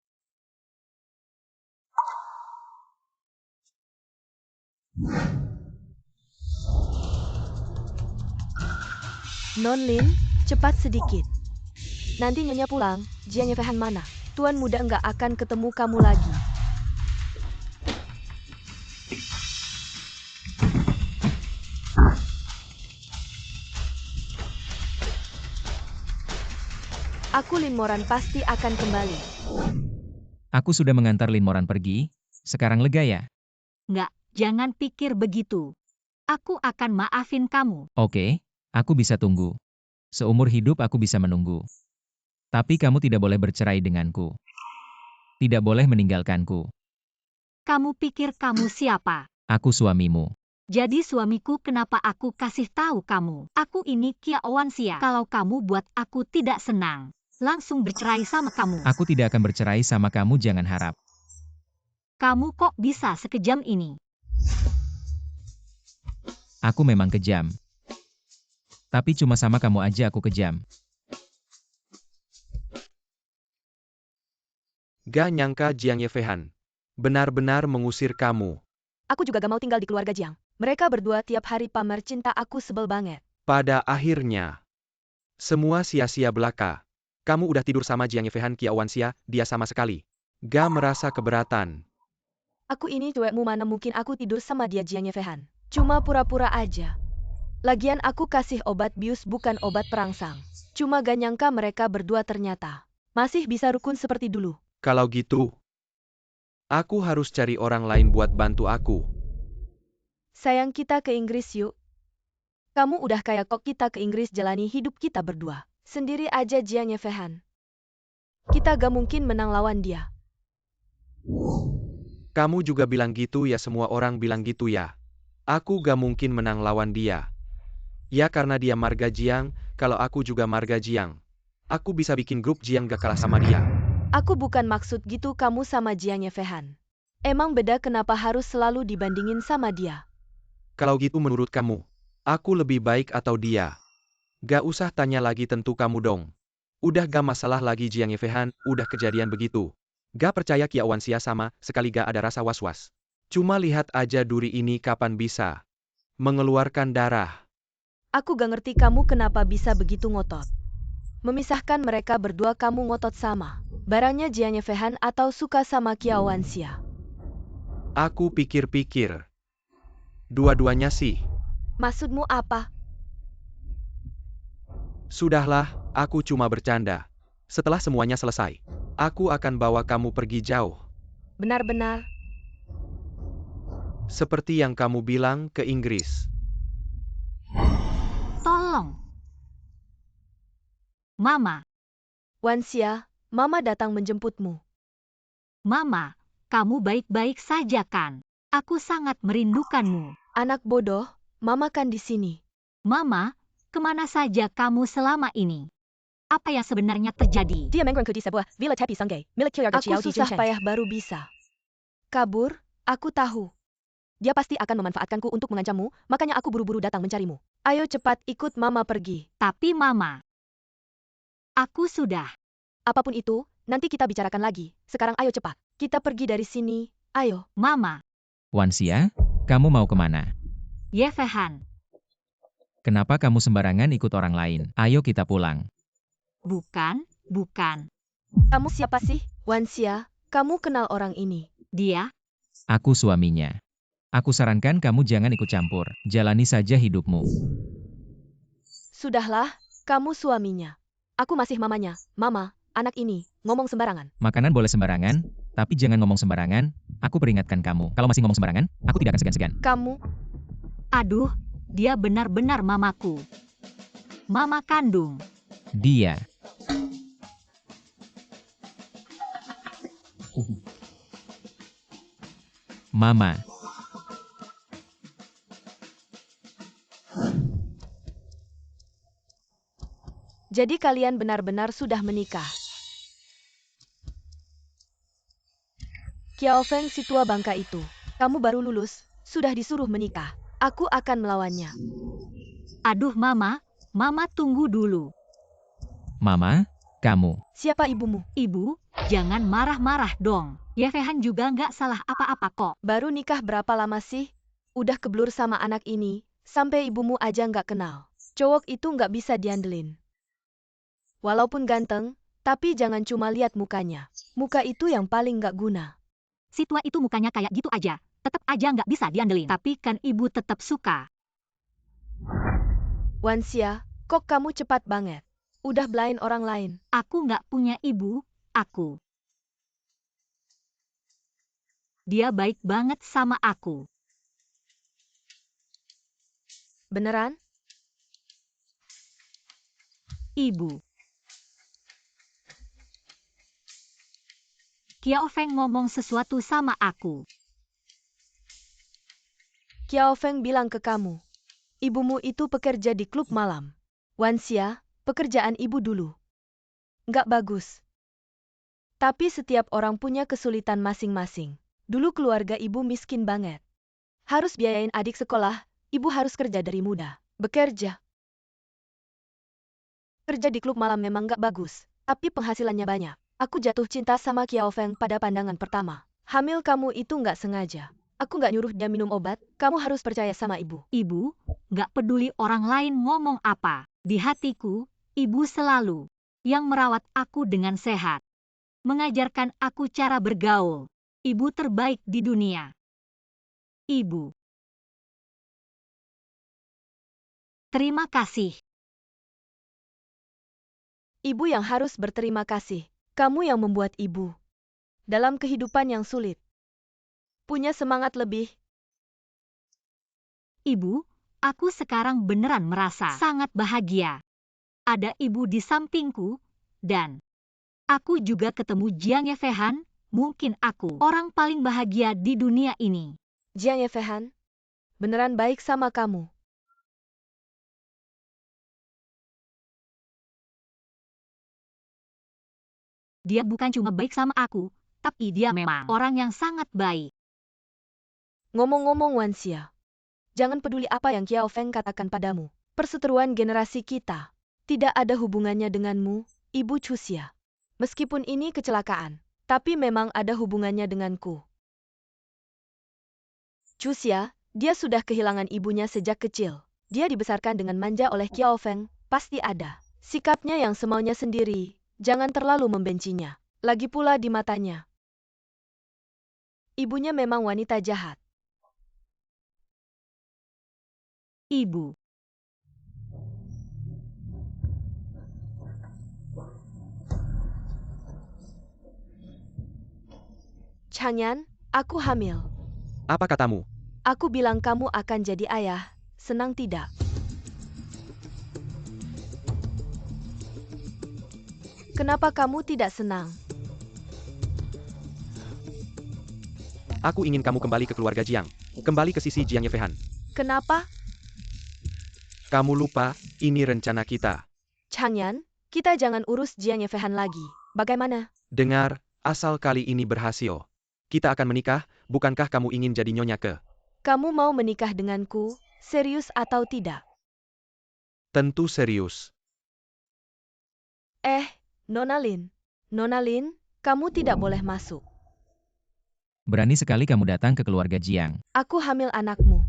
Non Lin, cepat sedikit. Nanti Nyonya pulang, Jiang Yefehan mana? Tuan muda nggak akan ketemu kamu lagi. Aku Lin Moran pasti akan kembali. Aku sudah mengantar Lin Moran pergi, sekarang lega ya? Nggak, jangan pikir begitu. Aku akan maafin kamu. Oke, aku bisa tunggu. Seumur hidup aku bisa menunggu. Tapi kamu tidak boleh bercerai denganku. Tidak boleh meninggalkanku. Kamu pikir kamu siapa? Aku suamimu. Jadi suamiku, kenapa aku kasih tahu kamu? Aku ini Kiao Wanxia. Kalau kamu buat aku tidak senang, langsung bercerai sama kamu. Aku tidak akan bercerai sama kamu, jangan harap. Kamu kok bisa sekejam ini? Aku memang kejam. Tapi cuma sama kamu aja aku kejam. Gak nyangka Jiang Yefehan benar-benar mengusir kamu. Aku juga gak mau tinggal di keluarga Jiang. Mereka berdua tiap hari pamer cinta, aku sebel banget. Pada akhirnya, semua sia-sia belaka. Kamu udah tidur sama Jiang Yefehan Kiao Wanxia, dia sama sekali gak merasa keberatan. Aku ini cuekmu, mana mungkin aku tidur sama dia Jiang Yefehan. Cuma pura-pura aja. Lagian aku kasih obat bius bukan obat perangsang. Cuma gak nyangka mereka berdua ternyata masih bisa rukun seperti dulu. Kalau gitu, aku harus cari orang lain buat bantu aku. Sayang, kita ke Inggris yuk. Kamu udah kaya kok, kita ke Inggris jalani hidup kita berdua. Sendiri aja Jiang Yefehan. Kita gak mungkin menang lawan dia. Kamu juga bilang gitu ya, semua orang bilang gitu ya. Aku gak mungkin menang lawan dia. Ya karena dia marga Jiang, kalau aku juga marga Jiang. Aku bisa bikin grup Jiang gak kalah sama dia. Aku bukan maksud gitu kamu sama Jiang Yefehan. Emang beda kenapa harus selalu dibandingin sama dia? Kalau gitu menurut kamu, aku lebih baik atau dia? Gak usah tanya lagi, tentu kamu dong. Udah gak masalah lagi Jiang Yefehan, udah kejadian begitu. Gak percaya Kia Wanxia sama sekali gak ada rasa was-was. Cuma lihat aja duri ini kapan bisa mengeluarkan darah. Aku gak ngerti kamu kenapa bisa begitu ngotot. Memisahkan mereka berdua kamu ngotot sama. Barangnya Jiang Yefehan atau suka sama Kia Wanxia? Aku pikir-pikir. Dua-duanya sih. Maksudmu apa? Sudahlah, aku cuma bercanda. Setelah semuanya selesai, aku akan bawa kamu pergi jauh. Benar-benar. Seperti yang kamu bilang, ke Inggris. Tolong. Mama, Wanxia, Mama datang menjemputmu. Mama, kamu baik-baik saja kan? Aku sangat merindukanmu. Anak bodoh, Mama kan di sini. Mama, kemana saja kamu selama ini? Apa yang sebenarnya terjadi? Dia mengikuti sebuah villa tepi sungai milik keluarga Aku Xiao susah Dijinchen. payah baru bisa. Kabur, aku tahu. Dia pasti akan memanfaatkanku untuk mengancammu, makanya aku buru-buru datang mencarimu. Ayo cepat ikut Mama pergi. Tapi Mama, aku sudah. Apapun itu, nanti kita bicarakan lagi. Sekarang ayo cepat. Kita pergi dari sini, ayo. Mama, Wanxia, kamu mau kemana? Yefehan, Kenapa kamu sembarangan ikut orang lain? Ayo kita pulang. bukan. Kamu siapa sih? Wanxia, kamu kenal orang ini. Dia, Aku suaminya. Aku sarankan kamu jangan ikut campur. Jalani saja hidupmu. Sudahlah, kamu suaminya. Aku masih mamanya. Mama, anak ini, ngomong sembarangan. Makanan boleh sembarangan, tapi jangan ngomong sembarangan. Aku peringatkan kamu. Kalau masih ngomong sembarangan, aku tidak akan segan-segan. Kamu, aduh, dia benar-benar mamaku. Mama kandung. Dia. Mama. jadi kalian benar-benar sudah menikah. Kiao Feng si tua bangka itu. Kamu baru lulus, sudah disuruh menikah. Aku akan melawannya. Aduh Mama, Mama tunggu dulu. Mama, kamu. Siapa ibumu? Ibu, jangan marah-marah dong. Yefehan juga nggak salah apa-apa kok. Baru nikah berapa lama sih? Udah keblur sama anak ini, sampai ibumu aja nggak kenal. Cowok itu nggak bisa diandelin. Walaupun ganteng, tapi jangan cuma lihat mukanya. Muka itu yang paling nggak guna. Si tua itu mukanya kayak gitu aja. Tetap aja nggak bisa diandelin. Tapi kan ibu tetap suka. Wanxia, kok kamu cepat banget? Udah belain orang lain. Aku nggak punya ibu, aku. Dia baik banget sama aku. Beneran? Ibu. Kiao Feng ngomong sesuatu sama aku. Kiao Feng bilang ke kamu. Ibumu itu pekerja di klub malam. Wanxia, pekerjaan ibu dulu. Nggak bagus. Tapi setiap orang punya kesulitan masing-masing. Dulu keluarga ibu miskin banget. Harus biayain adik sekolah, ibu harus kerja dari muda. Bekerja. Kerja di klub malam memang nggak bagus, tapi penghasilannya banyak. Aku jatuh cinta sama Kiao Feng pada pandangan pertama. Hamil kamu itu nggak sengaja. Aku nggak nyuruh dia minum obat, kamu harus percaya sama ibu. Ibu, nggak peduli orang lain ngomong apa. Di hatiku, ibu selalu yang merawat aku dengan sehat. Mengajarkan aku cara bergaul. Ibu terbaik di dunia. Ibu. Terima kasih. Ibu yang harus berterima kasih. Kamu yang membuat ibu dalam kehidupan yang sulit punya semangat lebih. Ibu, aku sekarang beneran merasa sangat bahagia. Ada ibu di sampingku, dan Aku juga ketemu Jiang Yefeihan. Mungkin aku orang paling bahagia di dunia ini. Jiang Yefeihan, beneran baik sama kamu. Dia bukan cuma baik sama aku, tapi dia memang orang yang sangat baik. Ngomong-ngomong Wanxia, jangan peduli apa yang Qiao Feng katakan padamu. Perseteruan generasi kita tidak ada hubungannya denganmu, Ibu Chuxia. Meskipun ini kecelakaan, tapi memang ada hubungannya denganku. Chuxia, dia sudah kehilangan ibunya sejak kecil. Dia dibesarkan dengan manja oleh Qiao Feng, pasti ada sikapnya yang semaunya sendiri. Jangan terlalu membencinya. Lagi pula di matanya, ibunya memang wanita jahat. Ibu. Changyan, aku hamil. Apa katamu? Aku bilang kamu akan jadi ayah. Senang tidak? Kenapa kamu tidak senang? Aku ingin kamu kembali ke keluarga Jiang. Kembali ke sisi Jiang Yefeihan. Kenapa? Kamu lupa, ini rencana kita. Changyan, kita jangan urus Jiang Yefeihan lagi. Bagaimana? Dengar, asal kali ini berhasil. Kita akan menikah, bukankah kamu ingin jadi nyonya ke? Kamu mau menikah denganku, serius atau tidak? Tentu serius. Nona Lin. Nona Lin, kamu tidak boleh masuk. Berani sekali kamu datang ke keluarga Jiang. Aku hamil anakmu.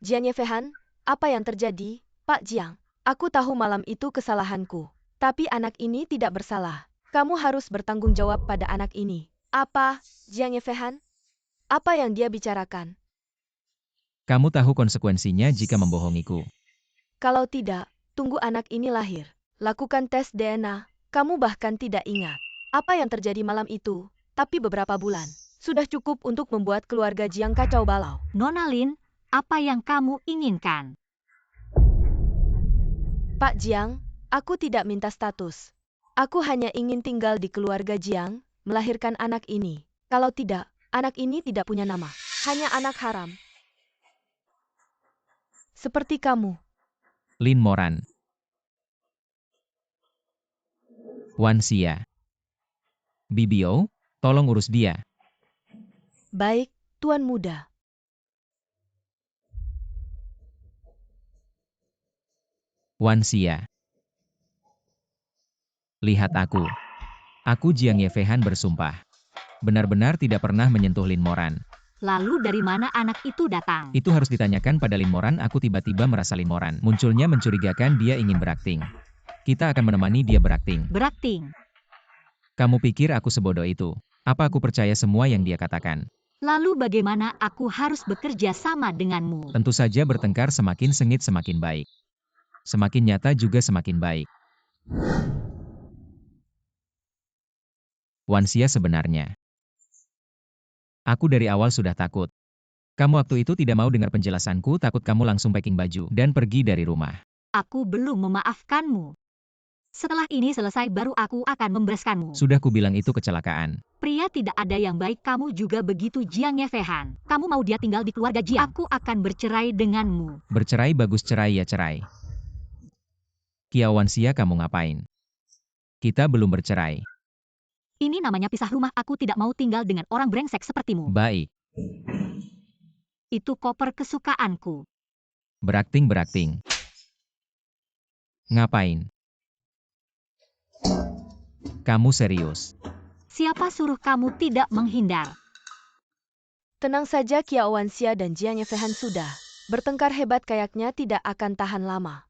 Jiang Yefeihan, apa yang terjadi, Pak Jiang? Aku tahu malam itu kesalahanku. Tapi anak ini tidak bersalah. Kamu harus bertanggung jawab pada anak ini. Apa, Jiang Yefeihan? Apa yang dia bicarakan? Kamu tahu konsekuensinya jika membohongiku. Kalau tidak, tunggu anak ini lahir. Lakukan tes DNA. Kamu bahkan tidak ingat apa yang terjadi malam itu. Tapi beberapa bulan sudah cukup untuk membuat keluarga Jiang kacau balau. Nona Lin, apa yang kamu inginkan? Pak Jiang, aku tidak minta status. Aku hanya ingin tinggal di keluarga Jiang, melahirkan anak ini. Kalau tidak, anak ini tidak punya nama. Hanya anak haram. Seperti kamu. Lin Moran. Wanxia. Bibio, tolong urus dia. Baik, Tuan Muda. Wanxia. Lihat aku. Aku Jiang Yefeihan bersumpah. Benar-benar tidak pernah menyentuh Lin Moran. Lalu dari mana anak itu datang? Itu harus ditanyakan pada Lin Moran. Aku tiba-tiba merasa Lin Moran munculnya mencurigakan dia ingin berakting. Kita akan menemani dia berakting. Berakting. Kamu pikir aku sebodoh itu? Apa aku percaya semua yang dia katakan? Lalu bagaimana aku harus bekerja sama denganmu? Tentu saja bertengkar semakin sengit semakin baik. Semakin nyata juga semakin baik. Wanxia sebenarnya. Aku dari awal sudah takut. Kamu waktu itu tidak mau dengar penjelasanku, takut kamu langsung packing baju dan pergi dari rumah. Aku belum memaafkanmu. Setelah ini selesai baru aku akan membereskanmu. Sudah kubilang itu kecelakaan. Pria tidak ada yang baik, kamu juga begitu Jiang Yefeihan. Kamu mau dia tinggal di keluarga Jiang? Aku akan bercerai denganmu. Bercerai bagus, cerai ya cerai. Qiao Wanxia, kamu ngapain? Kita belum bercerai. Ini namanya pisah rumah, aku tidak mau tinggal dengan orang brengsek sepertimu. Baik. Itu koper kesukaanku. Berakting. Ngapain? Kamu serius? Siapa suruh kamu tidak menghindar? Tenang saja, Qiao Wanxia dan Jiang Yefeihan sudah bertengkar hebat, kayaknya tidak akan tahan lama.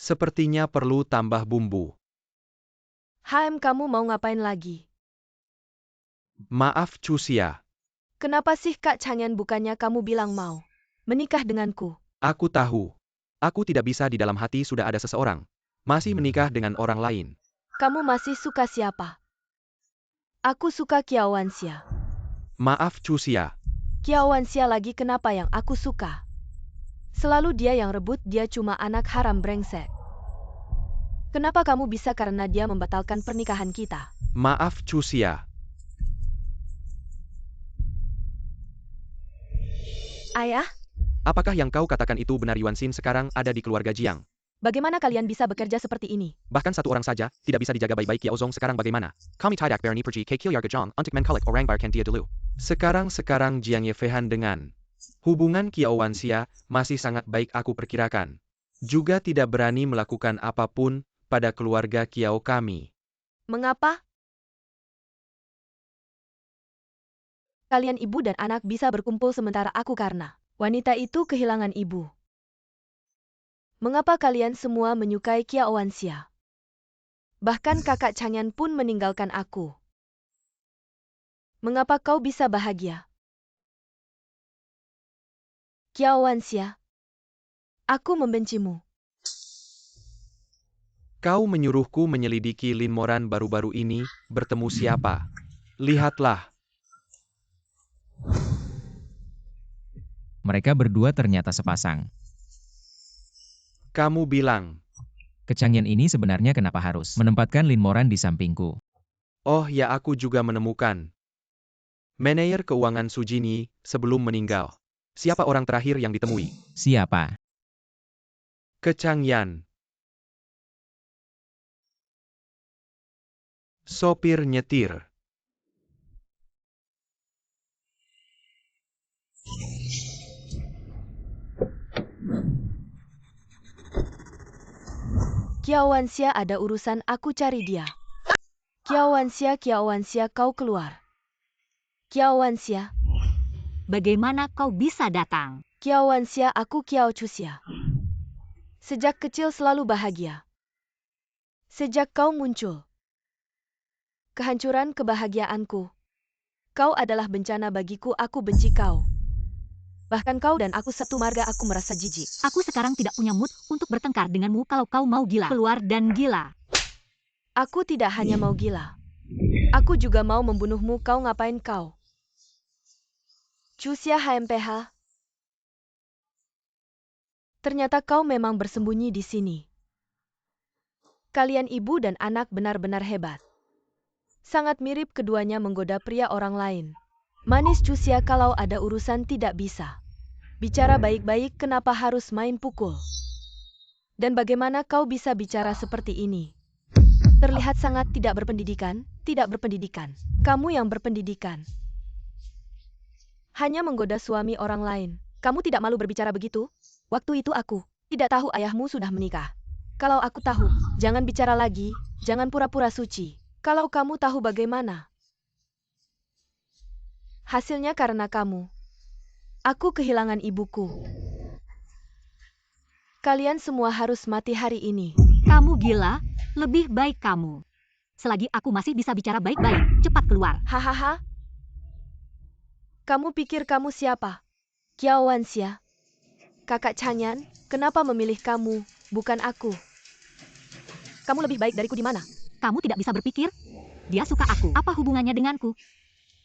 Sepertinya perlu tambah bumbu. Kamu mau ngapain lagi? Maaf Chuxia. Kenapa sih Kak Changyan, bukannya kamu bilang mau menikah denganku? Aku tahu. Aku tidak bisa, di dalam hati sudah ada seseorang. Masih menikah dengan orang lain. Kamu masih suka siapa? Aku suka Qiao Wanxia. Maaf Chuxia. Qiao Wanxia lagi, kenapa yang aku suka? Selalu dia yang rebut, dia cuma anak haram brengsek. Kenapa kamu bisa karena dia membatalkan pernikahan kita? Maaf Chuxia. Ayah, Apakah yang kau katakan itu benar? Yuan Xin sekarang ada di keluarga Jiang. bagaimana kalian bisa bekerja seperti ini? Bahkan satu orang saja tidak bisa dijaga baik-baik. Yao Zong sekarang bagaimana? Kami tidak berani pergi ke Kilyarga Zhang untuk menculik orang bayarkan dia dulu. Sekarang Jiang Yefeihan dengan hubungan Kiao Wanxia masih sangat baik aku perkirakan. Juga tidak berani melakukan apapun pada keluarga Kiao kami. Mengapa? Kalian ibu dan anak bisa berkumpul sementara aku karena wanita itu kehilangan ibu. Mengapa kalian semua menyukai Kiao Wanxia? Bahkan kakak Changyan pun meninggalkan aku. Mengapa kau bisa bahagia? Kiao Wanxia, aku membencimu. Kau menyuruhku menyelidiki Lin Moran baru-baru ini, bertemu siapa? Lihatlah. Mereka berdua ternyata sepasang. Kamu bilang. Kecanggihan ini sebenarnya kenapa harus menempatkan Lin Moran di sampingku? Oh ya, aku juga menemukan. Manajer keuangan Sujini sebelum meninggal. Siapa orang terakhir yang ditemui? Siapa? Kecanggihan. Sopir nyetir. Kiao Wanxia ada urusan, aku cari dia. Kiao Wanxia, kau keluar. Kiao Wanxia, Bagaimana kau bisa datang? Kiao Wanxia, aku Kiao Chuxia. Sejak kecil selalu bahagia. Sejak kau muncul, kehancuran kebahagiaanku. Kau adalah bencana bagiku, aku benci kau. Bahkan kau dan aku satu marga, aku merasa jijik. Aku sekarang tidak punya mood untuk bertengkar denganmu. Kalau kau mau gila, keluar dan gila. Aku tidak hanya mau gila. Aku juga mau membunuhmu. Kau ngapain kau? Chuxia HMPH. Ternyata kau memang bersembunyi di sini. Kalian ibu dan anak benar-benar hebat. Sangat mirip keduanya menggoda pria orang lain. Manis Chuxia, kalau ada urusan tidak bisa bicara baik-baik, kenapa harus main pukul? Dan bagaimana kau bisa bicara seperti ini? Terlihat sangat tidak berpendidikan, Kamu yang berpendidikan. Hanya menggoda suami orang lain. Kamu tidak malu berbicara begitu? Waktu itu aku tidak tahu ayahmu sudah menikah. Kalau aku tahu, jangan bicara lagi, jangan pura-pura suci. Kalau kamu tahu bagaimana? Hasilnya karena kamu. Aku kehilangan ibuku. Kalian semua harus mati hari ini. Kamu gila? Lebih baik kamu. Selagi aku masih bisa bicara baik-baik, cepat keluar. Hahaha. Kamu pikir kamu siapa? Kiao Wanxia. Kakak Changyan, kenapa memilih kamu, bukan aku? Kamu lebih baik dariku di mana? Kamu tidak bisa berpikir? Dia suka aku. Apa hubungannya denganku?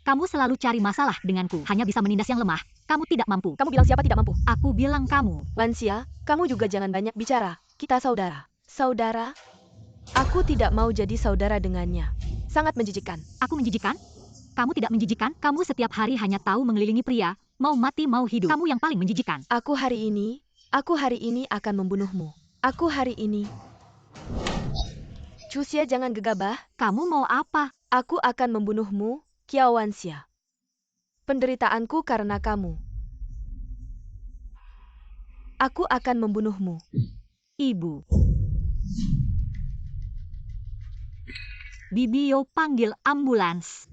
Kamu selalu cari masalah denganku. Hanya bisa menindas yang lemah. Kamu tidak mampu. Kamu bilang siapa tidak mampu? Aku bilang kamu. Wanxia, kamu juga jangan banyak bicara. Kita saudara. Saudara? Aku tidak mau jadi saudara dengannya. Sangat menjijikkan. Aku menjijikkan? Kamu tidak menjijikkan? Kamu setiap hari hanya tahu mengelilingi pria, mau mati mau hidup. Kamu yang paling menjijikkan. Aku hari ini akan membunuhmu. Aku hari ini. Chuxia, jangan gegabah. Kamu mau apa? Aku akan membunuhmu, Kiao Wanxia. Penderitaanku karena kamu. Aku akan membunuhmu. Ibu. Bibio panggil ambulans.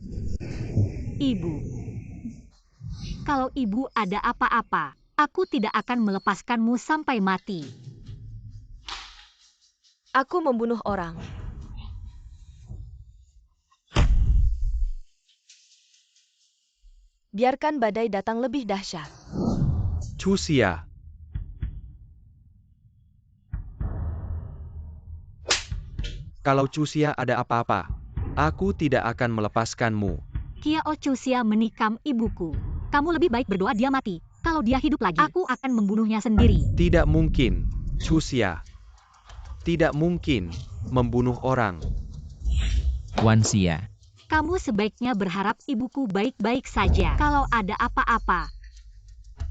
Ibu. Kalau ibu ada apa-apa, aku tidak akan melepaskanmu sampai mati. Aku membunuh orang. Biarkan badai datang lebih dahsyat. Chuxia. Kalau Chuxia ada apa-apa, aku tidak akan melepaskanmu. Kiao Chuxia menikam ibuku. Kamu lebih baik berdoa dia mati. Kalau dia hidup lagi, aku akan membunuhnya sendiri. Tidak mungkin, Chuxia. Tidak mungkin. membunuh orang. Wan Xia. Kamu sebaiknya berharap ibuku baik-baik saja. Kalau ada apa-apa,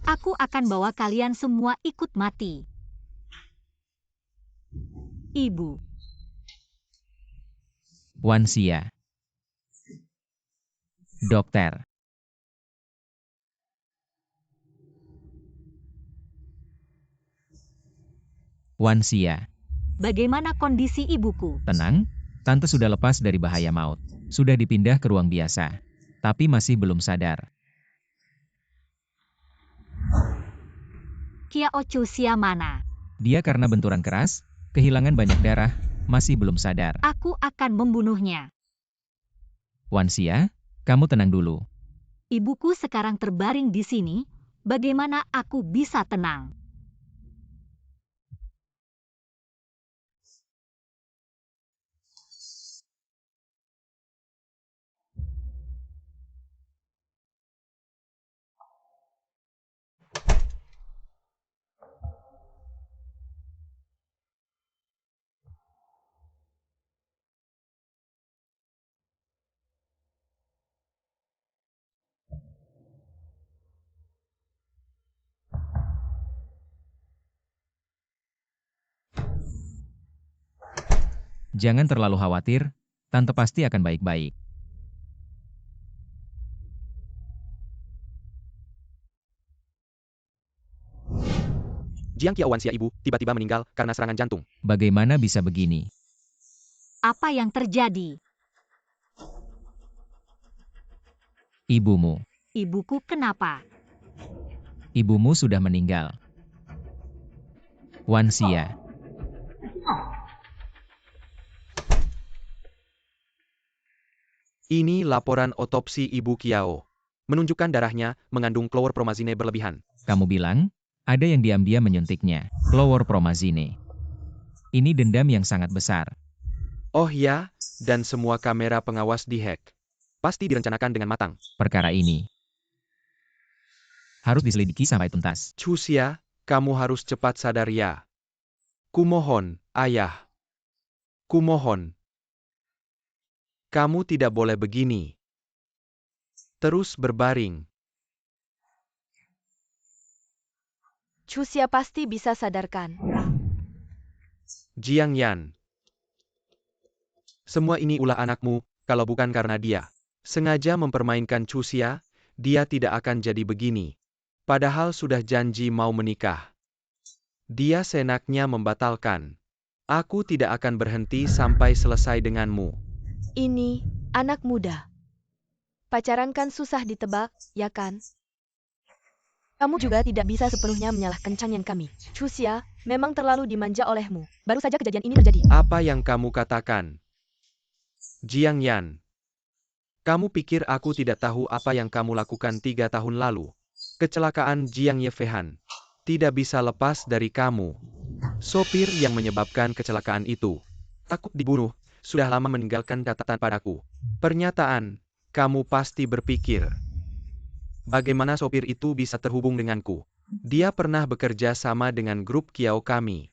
aku akan bawa kalian semua ikut mati. Ibu. Wan Xia. Dokter. Wan Xia. Bagaimana kondisi ibuku? Tenang, tante sudah lepas dari bahaya maut. Sudah dipindah ke ruang biasa. Tapi masih belum sadar. Kiao Chuxia mana? Dia karena benturan keras, kehilangan banyak darah, masih belum sadar. Aku akan membunuhnya. Wan Xia, kamu tenang dulu. Ibuku sekarang terbaring di sini. Bagaimana aku bisa tenang? Jangan terlalu khawatir, tante pasti akan baik-baik. Jiang Qiao Wanxia ibu tiba-tiba meninggal karena serangan jantung. Bagaimana bisa begini? Apa yang terjadi? Ibumu. Ibuku kenapa? Ibumu sudah meninggal. Wan Xia. Ini laporan otopsi Ibu Qiao. Menunjukkan darahnya mengandung klorpromazine berlebihan. Kamu bilang, ada yang diam-diam menyuntiknya. Klorpromazine. Ini dendam yang sangat besar. Oh ya, dan semua kamera pengawas dihack. Pasti direncanakan dengan matang. Perkara ini harus diselidiki sampai tuntas. Chuxia, kamu harus cepat sadar ya. Kumohon, ayah. Kumohon. Kamu tidak boleh begini. Terus berbaring. Chuxia pasti bisa sadarkan. Jiang Yan. Semua ini ulah anakmu, kalau bukan karena dia sengaja mempermainkan Chuxia, dia tidak akan jadi begini. Padahal sudah janji mau menikah. Dia senaknya membatalkan. Aku tidak akan berhenti sampai selesai denganmu. Ini anak muda. Pacaran kan susah ditebak, ya kan? Kamu juga tidak bisa sepenuhnya menyalahkan Changyan kami. Chuxia memang terlalu dimanja olehmu. Baru saja kejadian ini terjadi. Apa yang kamu katakan? Jiang Yan. Kamu pikir aku tidak tahu apa yang kamu lakukan 3 tahun lalu? Kecelakaan Jiang Yefehan. Tidak bisa lepas dari kamu. Sopir yang menyebabkan kecelakaan itu. Takut dibunuh, sudah lama meninggalkan catatan padaku. Pernyataan, kamu pasti berpikir. Bagaimana sopir itu bisa terhubung denganku? Dia pernah bekerja sama dengan grup Qiao kami.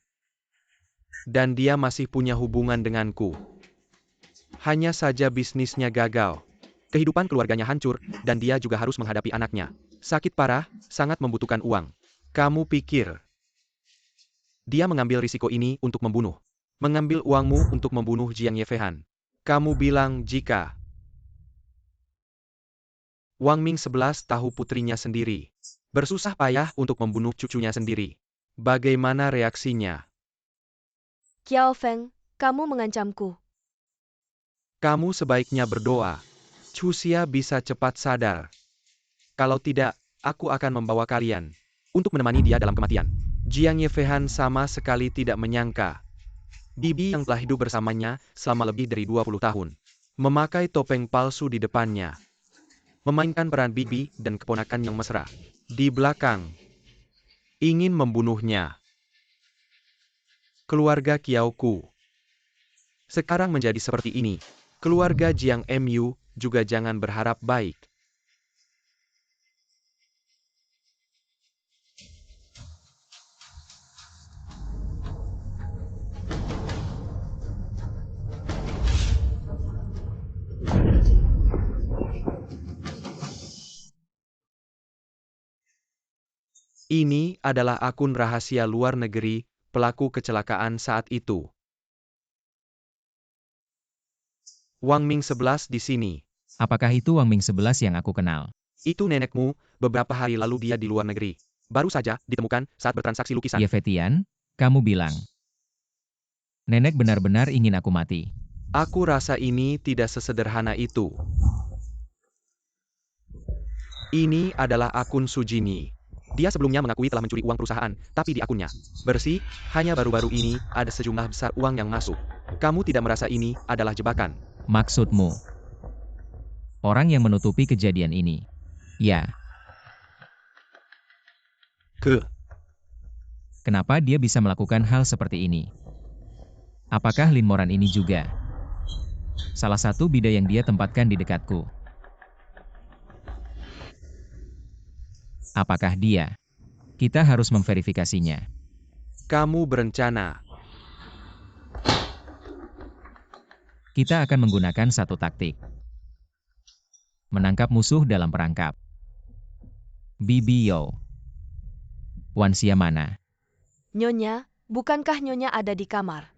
Dan dia masih punya hubungan denganku. Hanya saja bisnisnya gagal. Kehidupan keluarganya hancur, dan dia juga harus menghadapi anaknya. Sakit parah, sangat membutuhkan uang. Kamu pikir dia mengambil risiko ini untuk membunuh? Mengambil uangmu untuk membunuh Jiang Yefehan? Kamu bilang jika Wang Ming 11 tahu putrinya sendiri bersusah payah untuk membunuh cucunya sendiri. Bagaimana reaksinya? Qiao Feng, kamu mengancamku. Kamu sebaiknya berdoa. Chuxia bisa cepat sadar. Kalau tidak, aku akan membawa kalian untuk menemani dia dalam kematian. Jiang Yefehan sama sekali tidak menyangka. Bibi yang telah hidup bersamanya selama lebih dari 20 tahun. Memakai topeng palsu di depannya. Memainkan peran bibi dan keponakan yang mesra. Di belakang. Ingin membunuhnya. Keluarga Qiaoku sekarang menjadi seperti ini. Keluarga Jiang Mu juga jangan berharap baik. Ini adalah akun rahasia luar negeri pelaku kecelakaan saat itu. Wang Ming 11 di sini. Apakah itu Wang Ming 11 yang aku kenal? Itu nenekmu, beberapa hari lalu dia di luar negeri. Baru saja ditemukan saat bertransaksi lukisan. Ye Fetian, kamu bilang. Nenek benar-benar ingin aku mati. Aku rasa ini tidak sesederhana itu. Ini adalah akun Sujini. Dia sebelumnya mengakui telah mencuri uang perusahaan, tapi di akunnya bersih, hanya baru-baru ini ada sejumlah besar uang yang masuk. Kamu tidak merasa ini adalah jebakan? Maksudmu? Orang yang menutupi kejadian ini. Ya. Kenapa dia bisa melakukan hal seperti ini? Apakah Lin Moran ini juga? Salah satu bida yang dia tempatkan di dekatku. Apakah dia? Kita harus memverifikasinya. Kamu berencana. Kita akan menggunakan satu taktik. Menangkap musuh dalam perangkap. Bibi Yo. Wansia mana? Nyonya, bukankah Nyonya ada di kamar?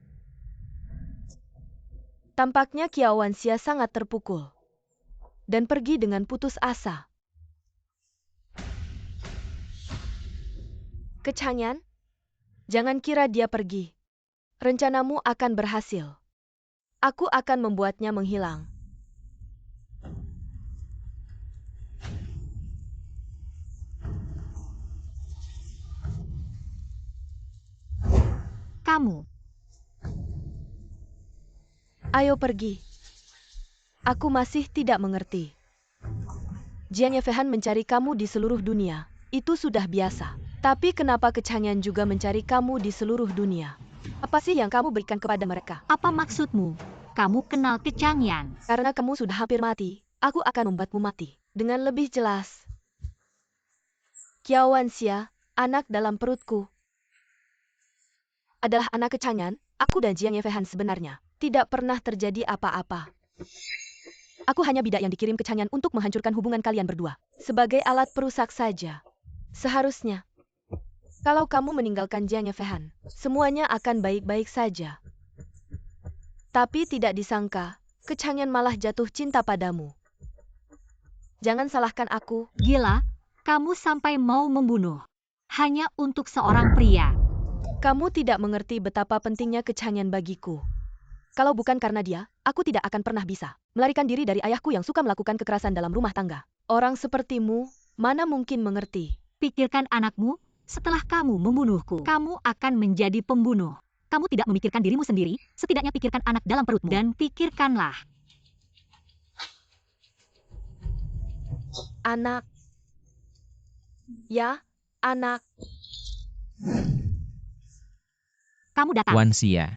Tampaknya Kiao Wansia sangat terpukul. Dan pergi dengan putus asa. Kecangyan, jangan kira dia pergi. Rencanamu akan berhasil. Aku akan membuatnya menghilang. Kamu. Ayo pergi. Aku masih tidak mengerti. Jiang Yefehan mencari kamu di seluruh dunia. Itu sudah biasa. Tapi kenapa Kecangyan juga mencari kamu di seluruh dunia? Apa sih yang kamu berikan kepada mereka? Apa maksudmu? Kamu kenal Kecangyan? Karena kamu sudah hampir mati, aku akan membuatmu mati. Dengan lebih jelas. Kiao Wansia, anak dalam perutku, adalah anak Kecangyan. Aku dan Jiang Yefehan sebenarnya tidak pernah terjadi apa-apa. Aku hanya bidak yang dikirim Kecangyan untuk menghancurkan hubungan kalian berdua. Sebagai alat perusak saja. Seharusnya, kalau kamu meninggalkan Jiang Yefehan, semuanya akan baik-baik saja. Tapi tidak disangka, Kecangyan malah jatuh cinta padamu. Jangan salahkan aku. Gila, kamu sampai mau membunuh. Hanya untuk seorang pria. Kamu tidak mengerti betapa pentingnya Kecangyan bagiku. Kalau bukan karena dia, aku tidak akan pernah bisa melarikan diri dari ayahku yang suka melakukan kekerasan dalam rumah tangga. Orang sepertimu, mana mungkin mengerti? Pikirkan anakmu. Setelah kamu membunuhku, kamu akan menjadi pembunuh. Kamu tidak memikirkan dirimu sendiri, setidaknya pikirkan anak dalam perutmu. Dan pikirkanlah. Anak. Ya, anak. Kamu datang. Wansia.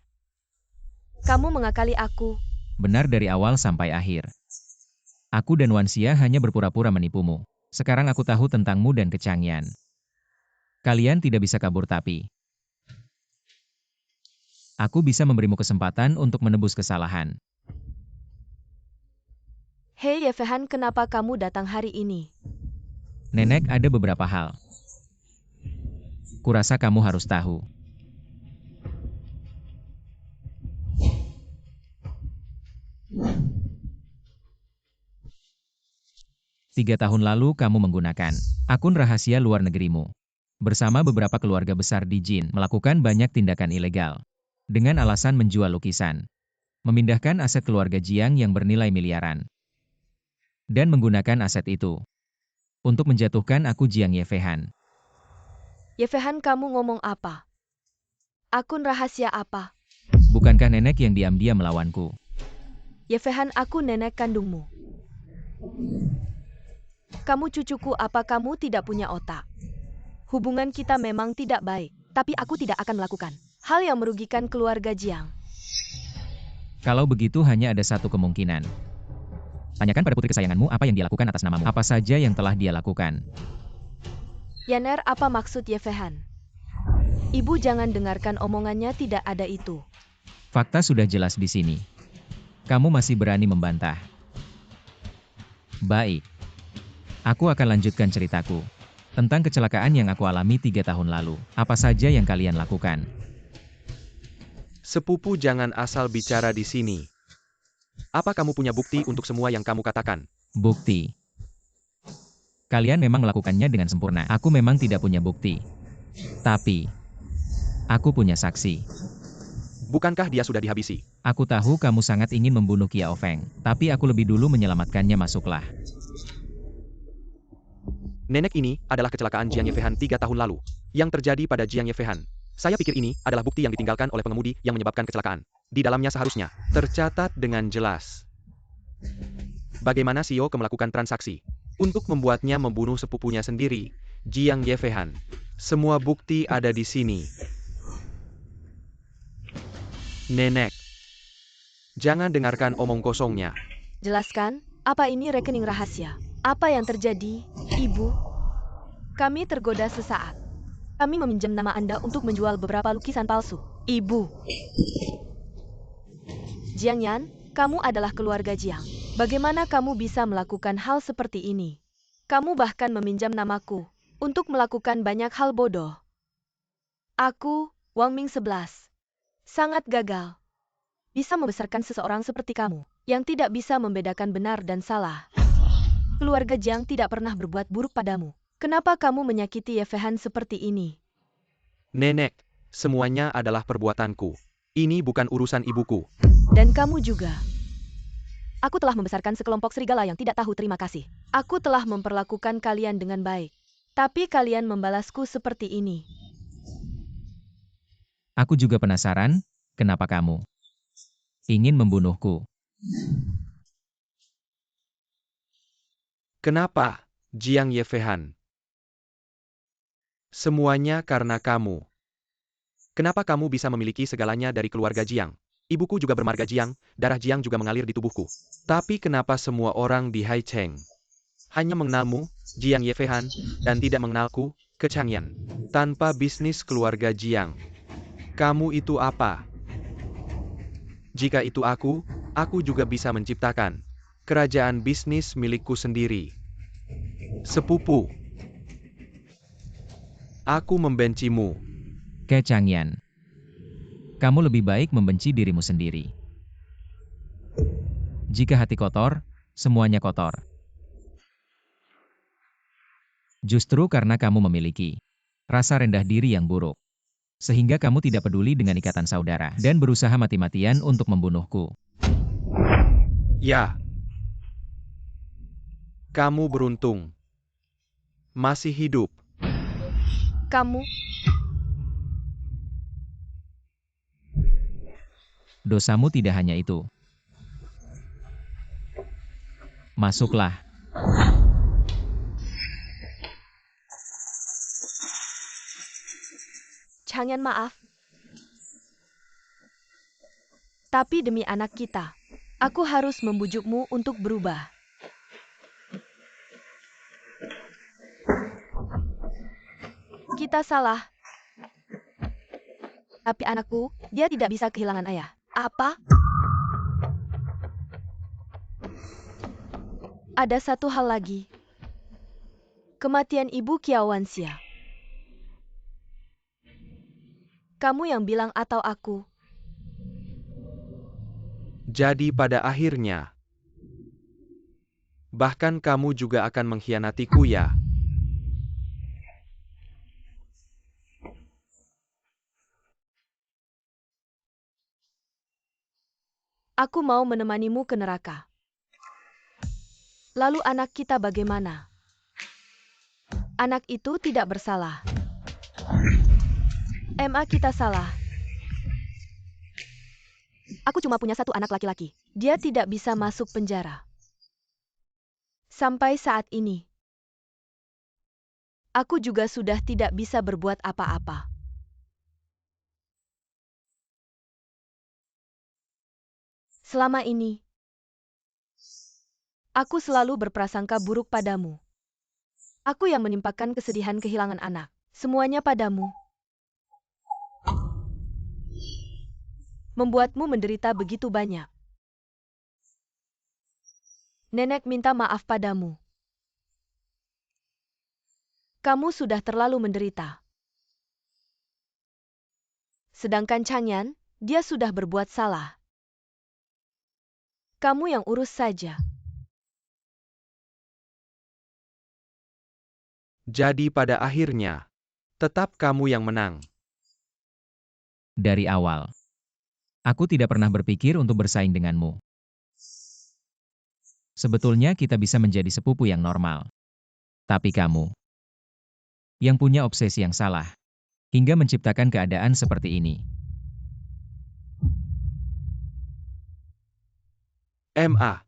Kamu mengakali aku. Benar dari awal sampai akhir. Aku dan Wansia hanya berpura-pura menipumu. Sekarang aku tahu tentangmu dan Kecangyan. Kalian tidak bisa kabur tapi aku bisa memberimu kesempatan untuk menebus kesalahan. Hei Yefehan, kenapa kamu datang hari ini? Nenek, ada beberapa hal. Kurasa kamu harus tahu. Tiga tahun lalu kamu menggunakan akun rahasia luar negerimu bersama beberapa keluarga besar di Jin melakukan banyak tindakan ilegal. Dengan alasan menjual lukisan. Memindahkan aset keluarga Jiang yang bernilai miliaran. Dan menggunakan aset itu. Untuk menjatuhkan aku Jiang Yefehan. Yefehan, kamu ngomong apa? Akun rahasia apa? Bukankah nenek yang diam-diam melawanku? Yefehan, aku nenek kandungmu. Kamu cucuku, apa kamu tidak punya otak? Hubungan kita memang tidak baik, tapi aku tidak akan melakukan hal yang merugikan keluarga Jiang. Kalau begitu hanya ada satu kemungkinan. Tanyakan pada putri kesayanganmu apa yang dia lakukan atas namamu. Apa saja yang telah dia lakukan. Yaner, apa maksud Yefehan? Ibu jangan dengarkan omongannya, tidak ada itu. Fakta sudah jelas di sini. Kamu masih berani membantah. Baik. Aku akan lanjutkan ceritaku. Tentang kecelakaan yang aku alami 3 tahun lalu. Apa saja yang kalian lakukan? Sepupu jangan asal bicara di sini. Apa kamu punya bukti untuk semua yang kamu katakan? Bukti. Kalian memang melakukannya dengan sempurna. Aku memang tidak punya bukti. Tapi, aku punya saksi. Bukankah dia sudah dihabisi? Aku tahu kamu sangat ingin membunuh Qiao Feng. Tapi aku lebih dulu menyelamatkannya, masuklah. Nenek ini adalah kecelakaan Jiang Yefeihan 3 tahun lalu. Yang terjadi pada Jiang Yefeihan. Saya pikir ini adalah bukti yang ditinggalkan oleh pengemudi yang menyebabkan kecelakaan. Di dalamnya seharusnya tercatat dengan jelas bagaimana Xiao Ke melakukan transaksi untuk membuatnya membunuh sepupunya sendiri, Jiang Yefeihan. Semua bukti ada di sini. Nenek, jangan dengarkan omong kosongnya. Jelaskan, apa ini rekening rahasia? Apa yang terjadi, Ibu? Kami tergoda sesaat. Kami meminjam nama Anda untuk menjual beberapa lukisan palsu. Ibu. Jiang Yan, kamu adalah keluarga Jiang. Bagaimana kamu bisa melakukan hal seperti ini? Kamu bahkan meminjam namaku untuk melakukan banyak hal bodoh. Aku, Wang Ming 11. Sangat gagal. Bisa membesarkan seseorang seperti kamu, yang tidak bisa membedakan benar dan salah. Keluarga Jiang tidak pernah berbuat buruk padamu. Kenapa kamu menyakiti Yefeihan seperti ini? Nenek, semuanya adalah perbuatanku. Ini bukan urusan ibuku. Dan kamu juga. Aku telah membesarkan sekelompok serigala yang tidak tahu terima kasih. Aku telah memperlakukan kalian dengan baik. Tapi kalian membalasku seperti ini. Aku juga penasaran, kenapa kamu ingin membunuhku? Kenapa, Jiang Yefeihan? Semuanya karena kamu. Kenapa kamu bisa memiliki segalanya dari keluarga Jiang? Ibuku juga bermarga Jiang, darah Jiang juga mengalir di tubuhku. Tapi kenapa semua orang di Haicheng hanya mengenalmu, Jiang Yefeihan, dan tidak mengenalku, Ke Changyan? Tanpa bisnis keluarga Jiang, kamu itu apa? Jika itu aku juga bisa menciptakan kerajaan bisnis milikku sendiri. Sepupu, aku membencimu. Ke Changyan, kamu lebih baik membenci dirimu sendiri. Jika hati kotor, semuanya kotor. Justru karena kamu memiliki rasa rendah diri yang buruk, sehingga kamu tidak peduli dengan ikatan saudara dan berusaha mati-matian untuk membunuhku. Ya, kamu beruntung. Masih hidup. Kamu, Dosamu tidak hanya itu. Masuklah. Changyan, maaf. Tapi demi anak kita, aku harus membujukmu untuk berubah. Kita salah. Tapi anakku, dia tidak bisa kehilangan ayah. Apa? Ada satu hal lagi. Kematian Ibu Qiao Wanxia. Kamu yang bilang atau aku? Jadi pada akhirnya, bahkan kamu juga akan mengkhianatiku ya? Aku mau menemanimu ke neraka. Lalu anak kita bagaimana? Anak itu tidak bersalah. MA kita salah. Aku cuma punya satu anak laki-laki. Dia tidak bisa masuk penjara. Sampai saat ini, aku juga sudah tidak bisa berbuat apa-apa. Selama ini, aku selalu berprasangka buruk padamu. Aku yang menimpakan kesedihan kehilangan anak. Semuanya padamu. Membuatmu menderita begitu banyak. Nenek minta maaf padamu. Kamu sudah terlalu menderita. Sedangkan Changyan, dia sudah berbuat salah. Kamu yang urus saja. Jadi pada akhirnya, tetap kamu yang menang. Dari awal, aku tidak pernah berpikir untuk bersaing denganmu. Sebetulnya kita bisa menjadi sepupu yang normal. Tapi kamu, yang punya obsesi yang salah, hingga menciptakan keadaan seperti ini. MA.